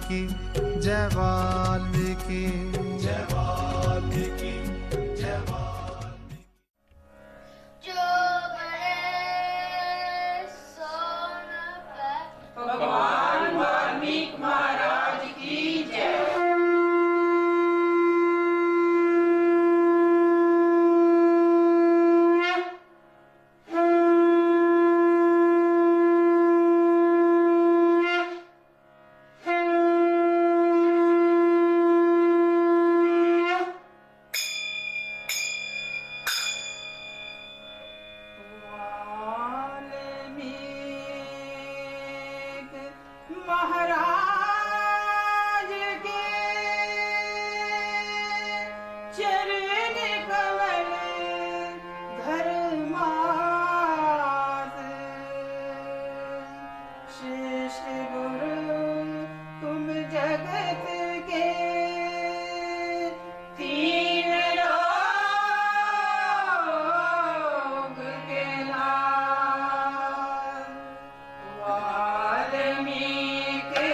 वाल्मीकि जय वाल्मीकि जय वाल्मीकि जय वाल्मीकि। जो बने सो न पाए। भगवान वाल्मीकि महाराज की जय। महाराज के चरण कमल धर्मास शेष गुरु तुम जगत के तीन लोक के नाथ वाल्मीकि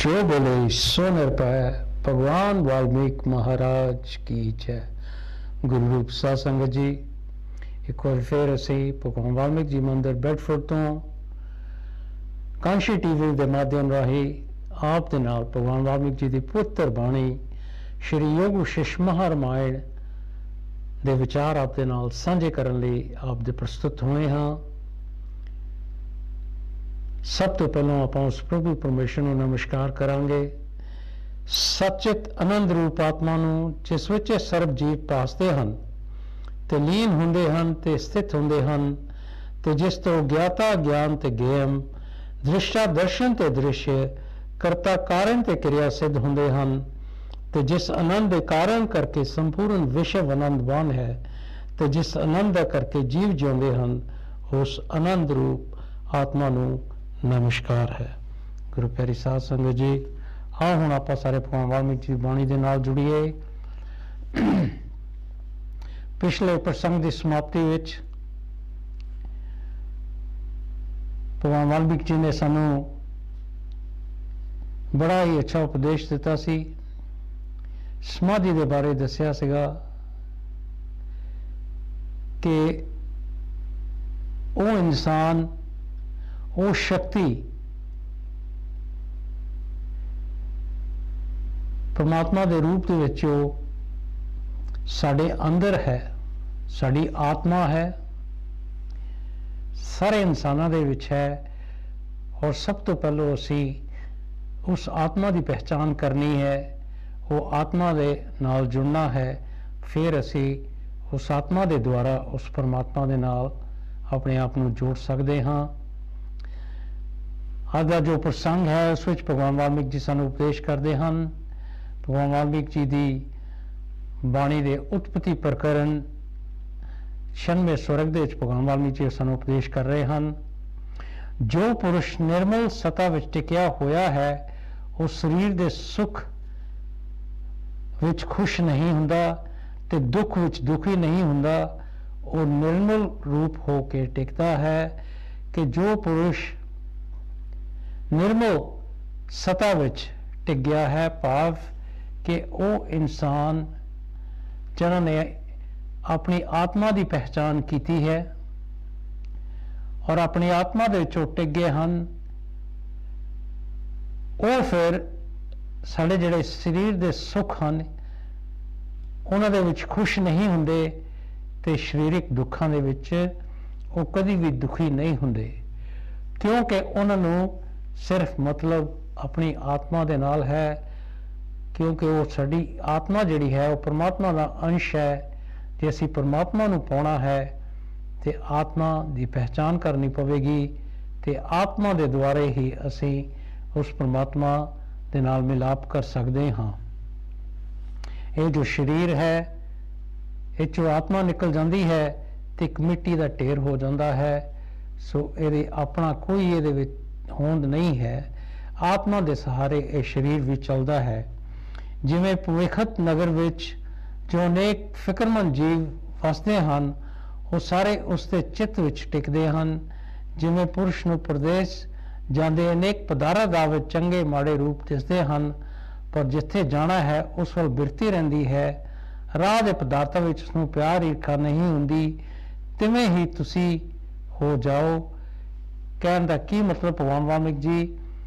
जो बोले सो निरभय। भगवान वाल्मीकि महाराज की जय। गुरु रूप साध संगत जी, एक बार फिर ਅਸੀਂ ਭਗਵਾਨ ਵਾਲਮੀਕ ਜੀ ਮੰਦਿਰ ਬੈਡਫੋਰਡ ਤੋਂ ਕਾਂਸ਼ੀ ਟੀਵੀ ਦੇ ਮਾਧਿਅਮ ਰਾਹੀਂ ਆਪ ਦੇ ਨਾਲ ਭਗਵਾਨ ਵਾਲਮੀਕ ਜੀ ਦੀ ਪੁੱਤਰ ਬਾਣੀ ਸ਼੍ਰੀ ਯੋਗ ਵਸ਼ਿਸ਼ਟ ਮਹਾਰਾਮਾਇਣ ਦੇ ਵਿਚਾਰ ਆਪ ਦੇ ਨਾਲ ਸਾਂਝੇ ਕਰਨ ਲਈ ਆਪ ਦੇ ਪ੍ਰਸਤੁਤ ਹੋਏ ਹਾਂ। ਸਭ ਤੋਂ ਪਹਿਲਾਂ ਆਪਾਂ ਉਸ ਪ੍ਰਭੂ ਪਰਮੇਸ਼ਰ ਨੂੰ ਨਮਸਕਾਰ ਕਰਾਂਗੇ। ਸਚਿਤ ਆਨੰਦ ਰੂਪ ਆਤਮਾ ਨੂੰ ਜਿਸ ਵਿੱਚ ਸਰਬ ਜੀਵ ਭਾਸਦੇ ਹਨ ਤੇ ਲੀਨ ਹੁੰਦੇ ਹਨ ਤੇ ਸਥਿਤ ਹੁੰਦੇ ਹਨ ਤੇ ਜਿਸ ਤੋਂ ਗਿਆਤਾ ਗਿਆਨ ਤੇ ਗਿਆਨ, ਦ੍ਰਿਸ਼ਟਾ ਦਰਸ਼ਨ ਤੇ ਦ੍ਰਿਸ਼, ਕਰਤਾ ਕਾਰਨ ਤੇ ਕਿਰਿਆ ਸਿੱਧ ਹੁੰਦੇ ਹਨ ਤੇ ਜਿਸ ਆਨੰਦ ਦੇ ਕਾਰਨ ਕਰਕੇ ਸੰਪੂਰਨ ਵਿਸ਼ਵ ਆਨੰਦਵਾਨ ਹੈ ਤੇ ਜਿਸ ਆਨੰਦ ਦਾ ਕਰਕੇ ਜੀਵ ਜਿਉਂਦੇ ਹਨ, ਉਸ ਆਨੰਦ ਰੂਪ ਆਤਮਾ ਨੂੰ ਨਮਸਕਾਰ ਹੈ। ਗੁਰੂ ਪਿਆਰੀ ਸਾਧ ਸੰਗਤ ਜੀ, ਆਓ ਹੁਣ ਆਪਾਂ ਸਾਰੇ ਭਗਵਾਨ ਵਾਲਮੀਕ ਜੀ ਦੀ ਬਾਣੀ ਦੇ ਨਾਲ ਜੁੜੀਏ। ਪਿਛਲੇ ਪ੍ਰਸੰਗ ਦੀ ਸਮਾਪਤੀ ਵਿੱਚ ਭਗਵਾਨ ਵਾਲਮੀਕ ਜੀ ਨੇ ਸਾਨੂੰ ਬੜਾ ਹੀ ਅੱਛਾ ਉਪਦੇਸ਼ ਦਿੱਤਾ ਸੀ। ਸਮਾਧੀ ਦੇ ਬਾਰੇ ਦੱਸਿਆ ਸੀਗਾ ਕਿ ਉਹ ਇਨਸਾਨ, ਉਹ ਸ਼ਕਤੀ ਪਰਮਾਤਮਾ ਦੇ ਰੂਪ ਦੇ ਵਿੱਚ ਉਹ ਸਾਡੇ ਅੰਦਰ ਹੈ, ਸਾਡੀ ਆਤਮਾ ਹੈ, ਸਾਰੇ ਇਨਸਾਨਾਂ ਦੇ ਵਿੱਚ ਹੈ। ਔਰ ਸਭ ਤੋਂ ਪਹਿਲਾਂ ਅਸੀਂ ਉਸ ਆਤਮਾ ਦੀ ਪਹਿਚਾਨ ਕਰਨੀ ਹੈ, ਉਹ ਆਤਮਾ ਦੇ ਨਾਲ ਜੁੜਨਾ ਹੈ। ਫਿਰ ਅਸੀਂ ਉਸ ਆਤਮਾ ਦੇ ਦੁਆਰਾ ਉਸ ਪਰਮਾਤਮਾ ਦੇ ਨਾਲ ਆਪਣੇ ਆਪ ਨੂੰ ਜੋੜ ਸਕਦੇ ਹਾਂ। ਅੱਜ ਦਾ ਜੋ ਪ੍ਰਸੰਗ ਹੈ ਉਸ ਵਿੱਚ ਭਗਵਾਨ ਵਾਲਮੀਕ ਜੀ ਸਾਨੂੰ ਉਪਦੇਸ਼ ਕਰਦੇ ਹਨ। ਭਗਵਾਨ ਵਾਲਮੀਕ ਜੀ ਦੀ ਬਾਣੀ ਦੇ ਉਤਪਤੀ ਪ੍ਰਕਰਨ 96 ਸਵਰਗ ਦੇ ਵਿੱਚ ਭਗਵਾਨ ਵਾਲਮੀਕ ਜੀ ਸਾਨੂੰ ਉਪਦੇਸ਼ ਕਰ ਰਹੇ ਹਨ। ਜੋ ਪੁਰਸ਼ ਨਿਰਮਲ ਸਤਾ ਵਿੱਚ ਟਿਕਿਆ ਹੋਇਆ ਹੈ, ਉਹ ਸਰੀਰ ਦੇ ਸੁੱਖ ਵਿੱਚ ਖੁਸ਼ ਨਹੀਂ ਹੁੰਦਾ ਤੇ ਦੁੱਖ ਵਿੱਚ ਦੁਖੀ ਨਹੀਂ ਹੁੰਦਾ। ਉਹ ਨਿਰਮਲ ਰੂਪ ਹੋ ਕੇ ਟਿਕਦਾ ਹੈ ਕਿ ਜੋ ਪੁਰਸ਼ ਨਿਰਮਲ ਸਤਾ ਵਿੱਚ ਟਿਕ ਗਿਆ ਹੈ, ਭਾਵ ਕਿ ਉਹ ਇਨਸਾਨ ਜਿਨ੍ਹਾਂ ਨੇ ਆਪਣੀ ਆਤਮਾ ਦੀ ਪਹਿਚਾਨ ਕੀਤੀ ਹੈ ਔਰ ਆਪਣੀ ਆਤਮਾ ਦੇ ਵਿੱਚੋਂ ਟਿਕ ਗਏ ਹਨ, ਉਹ ਫਿਰ ਸਾਡੇ ਜਿਹੜੇ ਸਰੀਰ ਦੇ ਸੁੱਖ ਹਨ ਉਹਨਾਂ ਦੇ ਵਿੱਚ ਖੁਸ਼ ਨਹੀਂ ਹੁੰਦੇ ਤੇ ਸਰੀਰਕ ਦੁੱਖਾਂ ਦੇ ਵਿੱਚ ਉਹ ਕਦੀ ਵੀ ਦੁਖੀ ਨਹੀਂ ਹੁੰਦੇ, ਕਿਉਂਕਿ ਉਹਨਾਂ ਨੂੰ ਸਿਰਫ ਮਤਲਬ ਆਪਣੀ ਆਤਮਾ ਦੇ ਨਾਲ ਹੈ। ਕਿਉਂਕਿ ਉਹ ਸਾਡੀ ਆਤਮਾ ਜਿਹੜੀ ਹੈ ਉਹ ਪਰਮਾਤਮਾ ਦਾ ਅੰਸ਼ ਹੈ। ਜੇ ਅਸੀਂ ਪਰਮਾਤਮਾ ਨੂੰ ਪਾਉਣਾ ਹੈ ਤੇ ਆਤਮਾ ਦੀ ਪਹਿਚਾਨ ਕਰਨੀ ਪਵੇਗੀ ਤੇ ਆਤਮਾ ਦੇ ਦੁਆਰਾ ਹੀ ਅਸੀਂ ਉਸ ਪਰਮਾਤਮਾ ਦੇ ਨਾਲ ਮਿਲਾਪ ਕਰ ਸਕਦੇ ਹਾਂ। ਇਹ ਜੋ ਸਰੀਰ ਹੈ, ਇਹ ਚੋਂ ਆਤਮਾ ਨਿਕਲ ਜਾਂਦੀ ਹੈ ਤੇ ਇੱਕ ਮਿੱਟੀ ਦਾ ਢੇਰ ਹੋ ਜਾਂਦਾ ਹੈ। ਸੋ ਇਹਦੇ ਆਪਣਾ ਕੋਈ ਇਹਦੇ ਵਿੱਚ ਹੋਂਦ ਨਹੀਂ ਹੈ। ਆਤਮਾ ਦੇ ਸਹਾਰੇ ਇਹ ਸਰੀਰ ਵੀ ਚੱਲਦਾ ਹੈ। ਜਿਵੇਂ ਭਵਿੱਖਤ ਨਗਰ ਵਿੱਚ ਜੋ ਅਨੇਕ ਫਿਕਰਮੰਦ ਜੀਵ ਵਸਦੇ ਹਨ, ਉਹ ਸਾਰੇ ਉਸ ਦੇ ਚਿੱਤ ਵਿੱਚ ਟਿਕਦੇ ਹਨ। ਜਿਵੇਂ ਪੁਰਸ਼ ਨੂੰ ਪਰਦੇਸ ਜਾਂਦੇ ਅਨੇਕ ਪਦਾਰਥਾਂ ਵਿੱਚ ਚੰਗੇ ਮਾੜੇ ਰੂਪ ਦਿਸਦੇ ਹਨ, ਪਰ ਜਿੱਥੇ ਜਾਣਾ ਹੈ ਉਸ ਵੱਲ ਬਿਰਤੀ ਰਹਿੰਦੀ ਹੈ। ਰਾਹ ਦੇ ਪਦਾਰਥਾਂ ਵਿੱਚ ਉਸ ਨੂੰ ਪਿਆਰ ਈਰਖਾ ਨਹੀਂ ਹੁੰਦੀ। ਤਿਵੇਂ ਹੀ ਤੁਸੀਂ ਹੋ ਜਾਓ। ਕਹਿਣ ਦਾ ਕੀ ਮਤਲਬ ਭਗਵਾਨ ਵਾਲਮੀਕ ਜੀ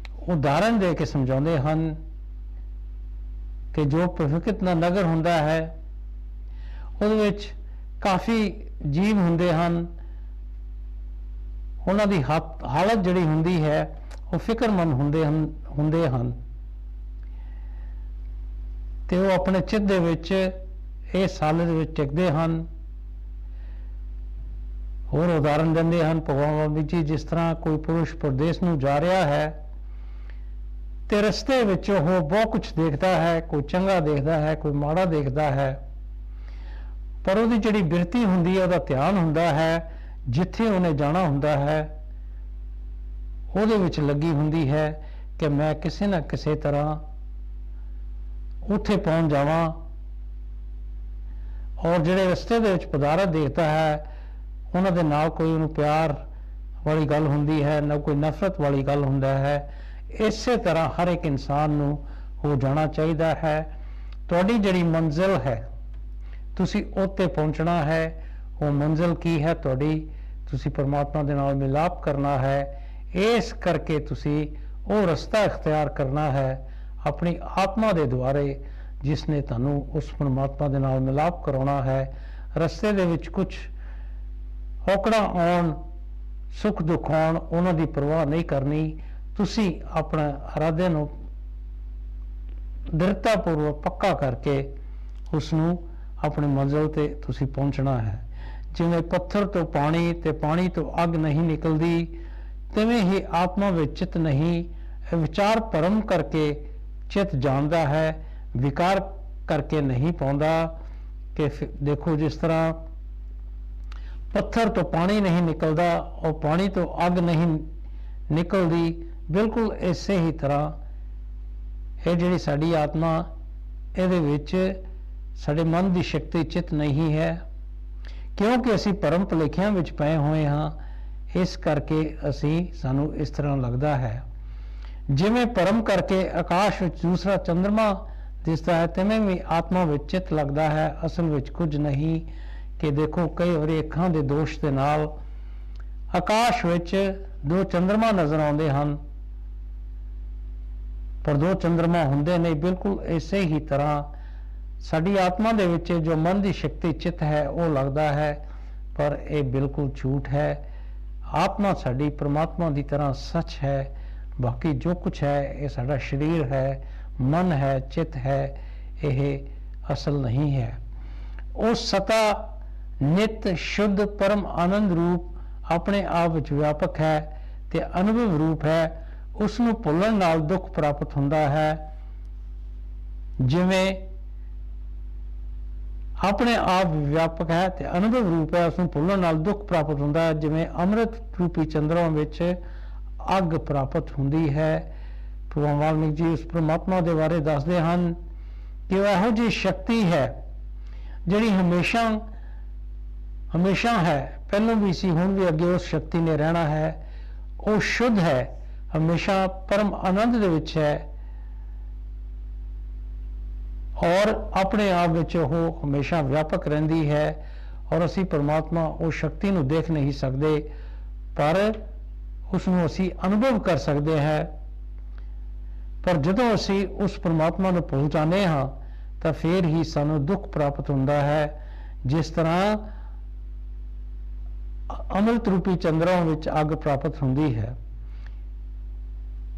ਉਦਾਹਰਨ ਦੇ ਕੇ ਸਮਝਾਉਂਦੇ ਹਨ ਕਿ ਜੋ ਭਵਿੱਖਤ ਨਗਰ ਹੁੰਦਾ ਹੈ ਉਹਦੇ ਵਿੱਚ ਕਾਫੀ ਜੀਵ ਹੁੰਦੇ ਹਨ। ਉਹਨਾਂ ਦੀ ਹਾਲਤ ਜਿਹੜੀ ਹੁੰਦੀ ਹੈ ਉਹ ਫਿਕਰਮੰਦ ਹੁੰਦੇ ਹਨ ਤੇ ਉਹ ਆਪਣੇ ਚਿੱਤ ਦੇ ਵਿੱਚ ਇਸ ਹਾਲਤ ਵਿੱਚ ਟਿਕਦੇ ਹਨ। ਹੋਰ ਉਦਾਹਰਨ ਦਿੰਦੇ ਹਨ ਭਗਵਾਨ ਵਾਲਮੀਕ ਜੀ, ਜਿਸ ਤਰ੍ਹਾਂ ਕੋਈ ਪੁਰਸ਼ ਪਰਦੇਸ ਨੂੰ ਜਾ ਰਿਹਾ ਹੈ ਤੇ ਰਸਤੇ ਵਿੱਚ ਉਹ ਬਹੁਤ ਕੁਝ ਦੇਖਦਾ ਹੈ, ਕੋਈ ਚੰਗਾ ਦੇਖਦਾ ਹੈ, ਕੋਈ ਮਾੜਾ ਦੇਖਦਾ ਹੈ, ਪਰ ਉਹਦੀ ਜਿਹੜੀ ਬਿਰਤੀ ਹੁੰਦੀ ਹੈ, ਉਹਦਾ ਧਿਆਨ ਹੁੰਦਾ ਹੈ ਜਿੱਥੇ ਉਹਨੇ ਜਾਣਾ ਹੁੰਦਾ ਹੈ, ਉਹਦੇ ਵਿੱਚ ਲੱਗੀ ਹੁੰਦੀ ਹੈ ਕਿ ਮੈਂ ਕਿਸੇ ਨਾ ਕਿਸੇ ਤਰ੍ਹਾਂ ਉੱਥੇ ਪਹੁੰਚ ਜਾਵਾਂ। ਔਰ ਜਿਹੜੇ ਰਸਤੇ ਦੇ ਵਿੱਚ ਪਦਾਰਥ ਦੇਖਦਾ ਹੈ ਉਹਨਾਂ ਦੇ ਨਾਲ ਕੋਈ ਉਹਨੂੰ ਪਿਆਰ ਵਾਲੀ ਗੱਲ ਹੁੰਦੀ ਹੈ, ਨਾ ਕੋਈ ਨਫ਼ਰਤ ਵਾਲੀ ਗੱਲ ਹੁੰਦਾ ਹੈ। ਇਸੇ ਤਰ੍ਹਾਂ ਹਰ ਇੱਕ ਇਨਸਾਨ ਨੂੰ ਹੋ ਜਾਣਾ ਚਾਹੀਦਾ ਹੈ। ਤੁਹਾਡੀ ਜਿਹੜੀ ਮੰਜ਼ਿਲ ਹੈ ਤੁਸੀਂ ਉੱਤੇ ਪਹੁੰਚਣਾ ਹੈ। ਉਹ ਮੰਜ਼ਿਲ ਕੀ ਹੈ ਤੁਹਾਡੀ? ਤੁਸੀਂ ਪਰਮਾਤਮਾ ਦੇ ਨਾਲ ਮਿਲਾਪ ਕਰਨਾ ਹੈ। ਇਸ ਕਰਕੇ ਤੁਸੀਂ ਉਹ ਰਸਤਾ ਇਖਤਿਆਰ ਕਰਨਾ ਹੈ ਆਪਣੀ ਆਤਮਾ ਦੇ ਦੁਆਰੇ, ਜਿਸ ਨੇ ਤੁਹਾਨੂੰ ਉਸ ਪਰਮਾਤਮਾ ਦੇ ਨਾਲ ਮਿਲਾਪ ਕਰਾਉਣਾ ਹੈ। ਰਸਤੇ ਦੇ ਵਿੱਚ ਕੁਝ ਔਕੜਾਂ ਆਉਣ, ਸੁੱਖ ਦੁੱਖ ਆਉਣ, ਉਹਨਾਂ ਦੀ ਪਰਵਾਹ ਨਹੀਂ ਕਰਨੀ। ਤੁਸੀਂ ਆਪਣਾ ਇਰਾਦੇ ਨੂੰ ਦ੍ਰਿੜਤਾਪੂਰਵਕ ਪੱਕਾ ਕਰਕੇ ਉਸ ਨੂੰ ਆਪਣੀ ਮੰਜ਼ਿਲ ਤੇ ਤੁਸੀਂ ਪਹੁੰਚਣਾ ਹੈ। ਜਿਵੇਂ ਪੱਥਰ ਤੋਂ ਪਾਣੀ ਤੇ ਪਾਣੀ ਤੋਂ ਅੱਗ ਨਹੀਂ ਨਿਕਲਦੀ, ਤਿਵੇਂ ਹੀ ਆਤਮਾ ਵਿੱਚ ਚਿੱਤ ਨਹੀਂ, ਵਿਚਾਰ ਭਰਮ ਕਰਕੇ ਚਿੱਤ ਜਾਣਦਾ ਹੈ, ਵਿਕਾਰ ਕਰਕੇ ਨਹੀਂ ਪਾਉਂਦਾ। ਕਿ ਦੇਖੋ, ਜਿਸ ਤਰ੍ਹਾਂ ਪੱਥਰ ਤੋਂ ਪਾਣੀ ਨਹੀਂ ਨਿਕਲਦਾ, ਉਹ ਪਾਣੀ ਤੋਂ ਅੱਗ ਨਹੀਂ ਨਿਕਲਦੀ, ਬਿਲਕੁਲ ਇਸੇ ਹੀ ਤਰ੍ਹਾਂ ਇਹ ਜਿਹੜੀ ਸਾਡੀ ਆਤਮਾ, ਇਹਦੇ ਵਿੱਚ ਸਾਡੇ ਮਨ ਦੀ ਸ਼ਕਤੀ ਚਿੱਤ ਨਹੀਂ ਹੈ, ਕਿਉਂਕਿ ਅਸੀਂ ਭਰਮ ਭੁਲੇਖਿਆਂ ਵਿੱਚ ਪਏ ਹੋਏ ਹਾਂ। ਇਸ ਕਰਕੇ ਸਾਨੂੰ ਇਸ ਤਰ੍ਹਾਂ ਲੱਗਦਾ ਹੈ। ਜਿਵੇਂ ਭਰਮ ਕਰਕੇ ਆਕਾਸ਼ ਵਿੱਚ ਦੂਸਰਾ ਚੰਦਰਮਾ ਦਿਸਦਾ ਹੈ, ਤਿਵੇਂ ਵੀ ਆਤਮਾ ਵਿੱਚ ਚਿੱਤ ਲੱਗਦਾ ਹੈ, ਅਸਲ ਵਿੱਚ ਕੁਝ ਨਹੀਂ। ਕਿ ਦੇਖੋ, ਕਈ ਵਾਰੀ ਅੱਖਾਂ ਦੇ ਦੋਸ਼ ਦੇ ਨਾਲ ਆਕਾਸ਼ ਵਿੱਚ 2 ਚੰਦਰਮਾ ਨਜ਼ਰ ਆਉਂਦੇ ਹਨ, ਪਰ 2 ਚੰਦਰਮਾ ਹੁੰਦੇ ਨਹੀਂ। ਬਿਲਕੁਲ ਇਸੇ ਹੀ ਤਰ੍ਹਾਂ ਸਾਡੀ ਆਤਮਾ ਦੇ ਵਿੱਚ ਜੋ ਮਨ ਦੀ ਸ਼ਕਤੀ ਚਿੱਤ ਹੈ, ਉਹ ਲੱਗਦਾ ਹੈ, ਪਰ ਇਹ ਬਿਲਕੁਲ ਝੂਠ ਹੈ। ਆਤਮਾ ਸਾਡੀ ਪਰਮਾਤਮਾ ਦੀ ਤਰ੍ਹਾਂ ਸੱਚ ਹੈ। ਬਾਕੀ ਜੋ ਕੁਝ ਹੈ ਇਹ ਸਾਡਾ ਸਰੀਰ ਹੈ, ਮਨ ਹੈ, ਚਿੱਤ ਹੈ, ਇਹ ਅਸਲ ਨਹੀਂ ਹੈ। ਉਹ ਸਤਾ ਨਿਤ ਸ਼ੁੱਧ ਪਰਮ ਆਨੰਦ ਰੂਪ ਆਪਣੇ ਆਪ ਵਿੱਚ ਵਿਆਪਕ ਹੈ ਤੇ ਅਨੁਭਵ ਰੂਪ ਹੈ। ਉਸ ਨੂੰ ਭੁੱਲਣ ਨਾਲ ਦੁੱਖ ਪ੍ਰਾਪਤ ਹੁੰਦਾ ਹੈ। ਜਿਵੇਂ ਆਪਣੇ ਆਪ ਵਿਆਪਕ ਹੈ ਤੇ ਅਨੁਭਵ ਰੂਪ ਹੈ, ਉਸ ਨੂੰ ਭੁੱਲਣ ਨਾਲ ਦੁੱਖ ਪ੍ਰਾਪਤ ਹੁੰਦਾ ਹੈ। ਜਿਵੇਂ ਅੰਮ੍ਰਿਤ ਰੂਪੀ ਚੰਦਰਮਾ ਵਿੱਚ ਅੱਗ ਪ੍ਰਾਪਤ ਹੁੰਦੀ ਹੈ। ਭਗਵਾਨ ਵਾਲਮੀਕ ਜੀ ਉਸ ਪਰਮਾਤਮਾ ਦੇ ਬਾਰੇ ਦੱਸਦੇ ਹਨ ਕਿ ਉਹ ਇਹੋ ਜਿਹੀ ਸ਼ਕਤੀ ਹੈ ਜਿਹੜੀ ਹਮੇਸ਼ਾ ਹੈ, ਪਹਿਲਾਂ ਵੀ ਸੀ, ਹੁਣ ਵੀ ਅੱਗੇ ਉਸ ਸ਼ਕਤੀ ਨੇ ਰਹਿਣਾ ਹੈ। ਉਹ ਸ਼ੁੱਧ ਹੈ, ਹਮੇਸ਼ਾ ਪਰਮ ਆਨੰਦ ਦੇ ਵਿੱਚ ਹੈ ਔਰ ਆਪਣੇ ਆਪ ਵਿੱਚ ਉਹ ਹਮੇਸ਼ਾ ਵਿਆਪਕ ਰਹਿੰਦੀ ਹੈ। ਔਰ ਅਸੀਂ ਪਰਮਾਤਮਾ ਉਹ ਸ਼ਕਤੀ ਨੂੰ ਦੇਖ ਨਹੀਂ ਸਕਦੇ, ਪਰ ਉਸ ਨੂੰ ਅਸੀਂ ਅਨੁਭਵ ਕਰ ਸਕਦੇ ਹਾਂ। ਪਰ ਜਦੋਂ ਅਸੀਂ ਉਸ ਪਰਮਾਤਮਾ ਨੂੰ ਭੁੱਲ ਜਾਂਦੇ ਹਾਂ ਤਾਂ ਫਿਰ ਹੀ ਸਾਨੂੰ ਦੁੱਖ ਪ੍ਰਾਪਤ ਹੁੰਦਾ ਹੈ। ਜਿਸ ਤਰ੍ਹਾਂ ਅੰਮ੍ਰਿਤ ਰੂਪੀ ਚੰਦਰਮਾ ਵਿੱਚ ਅੱਗ ਪ੍ਰਾਪਤ ਹੁੰਦੀ ਹੈ।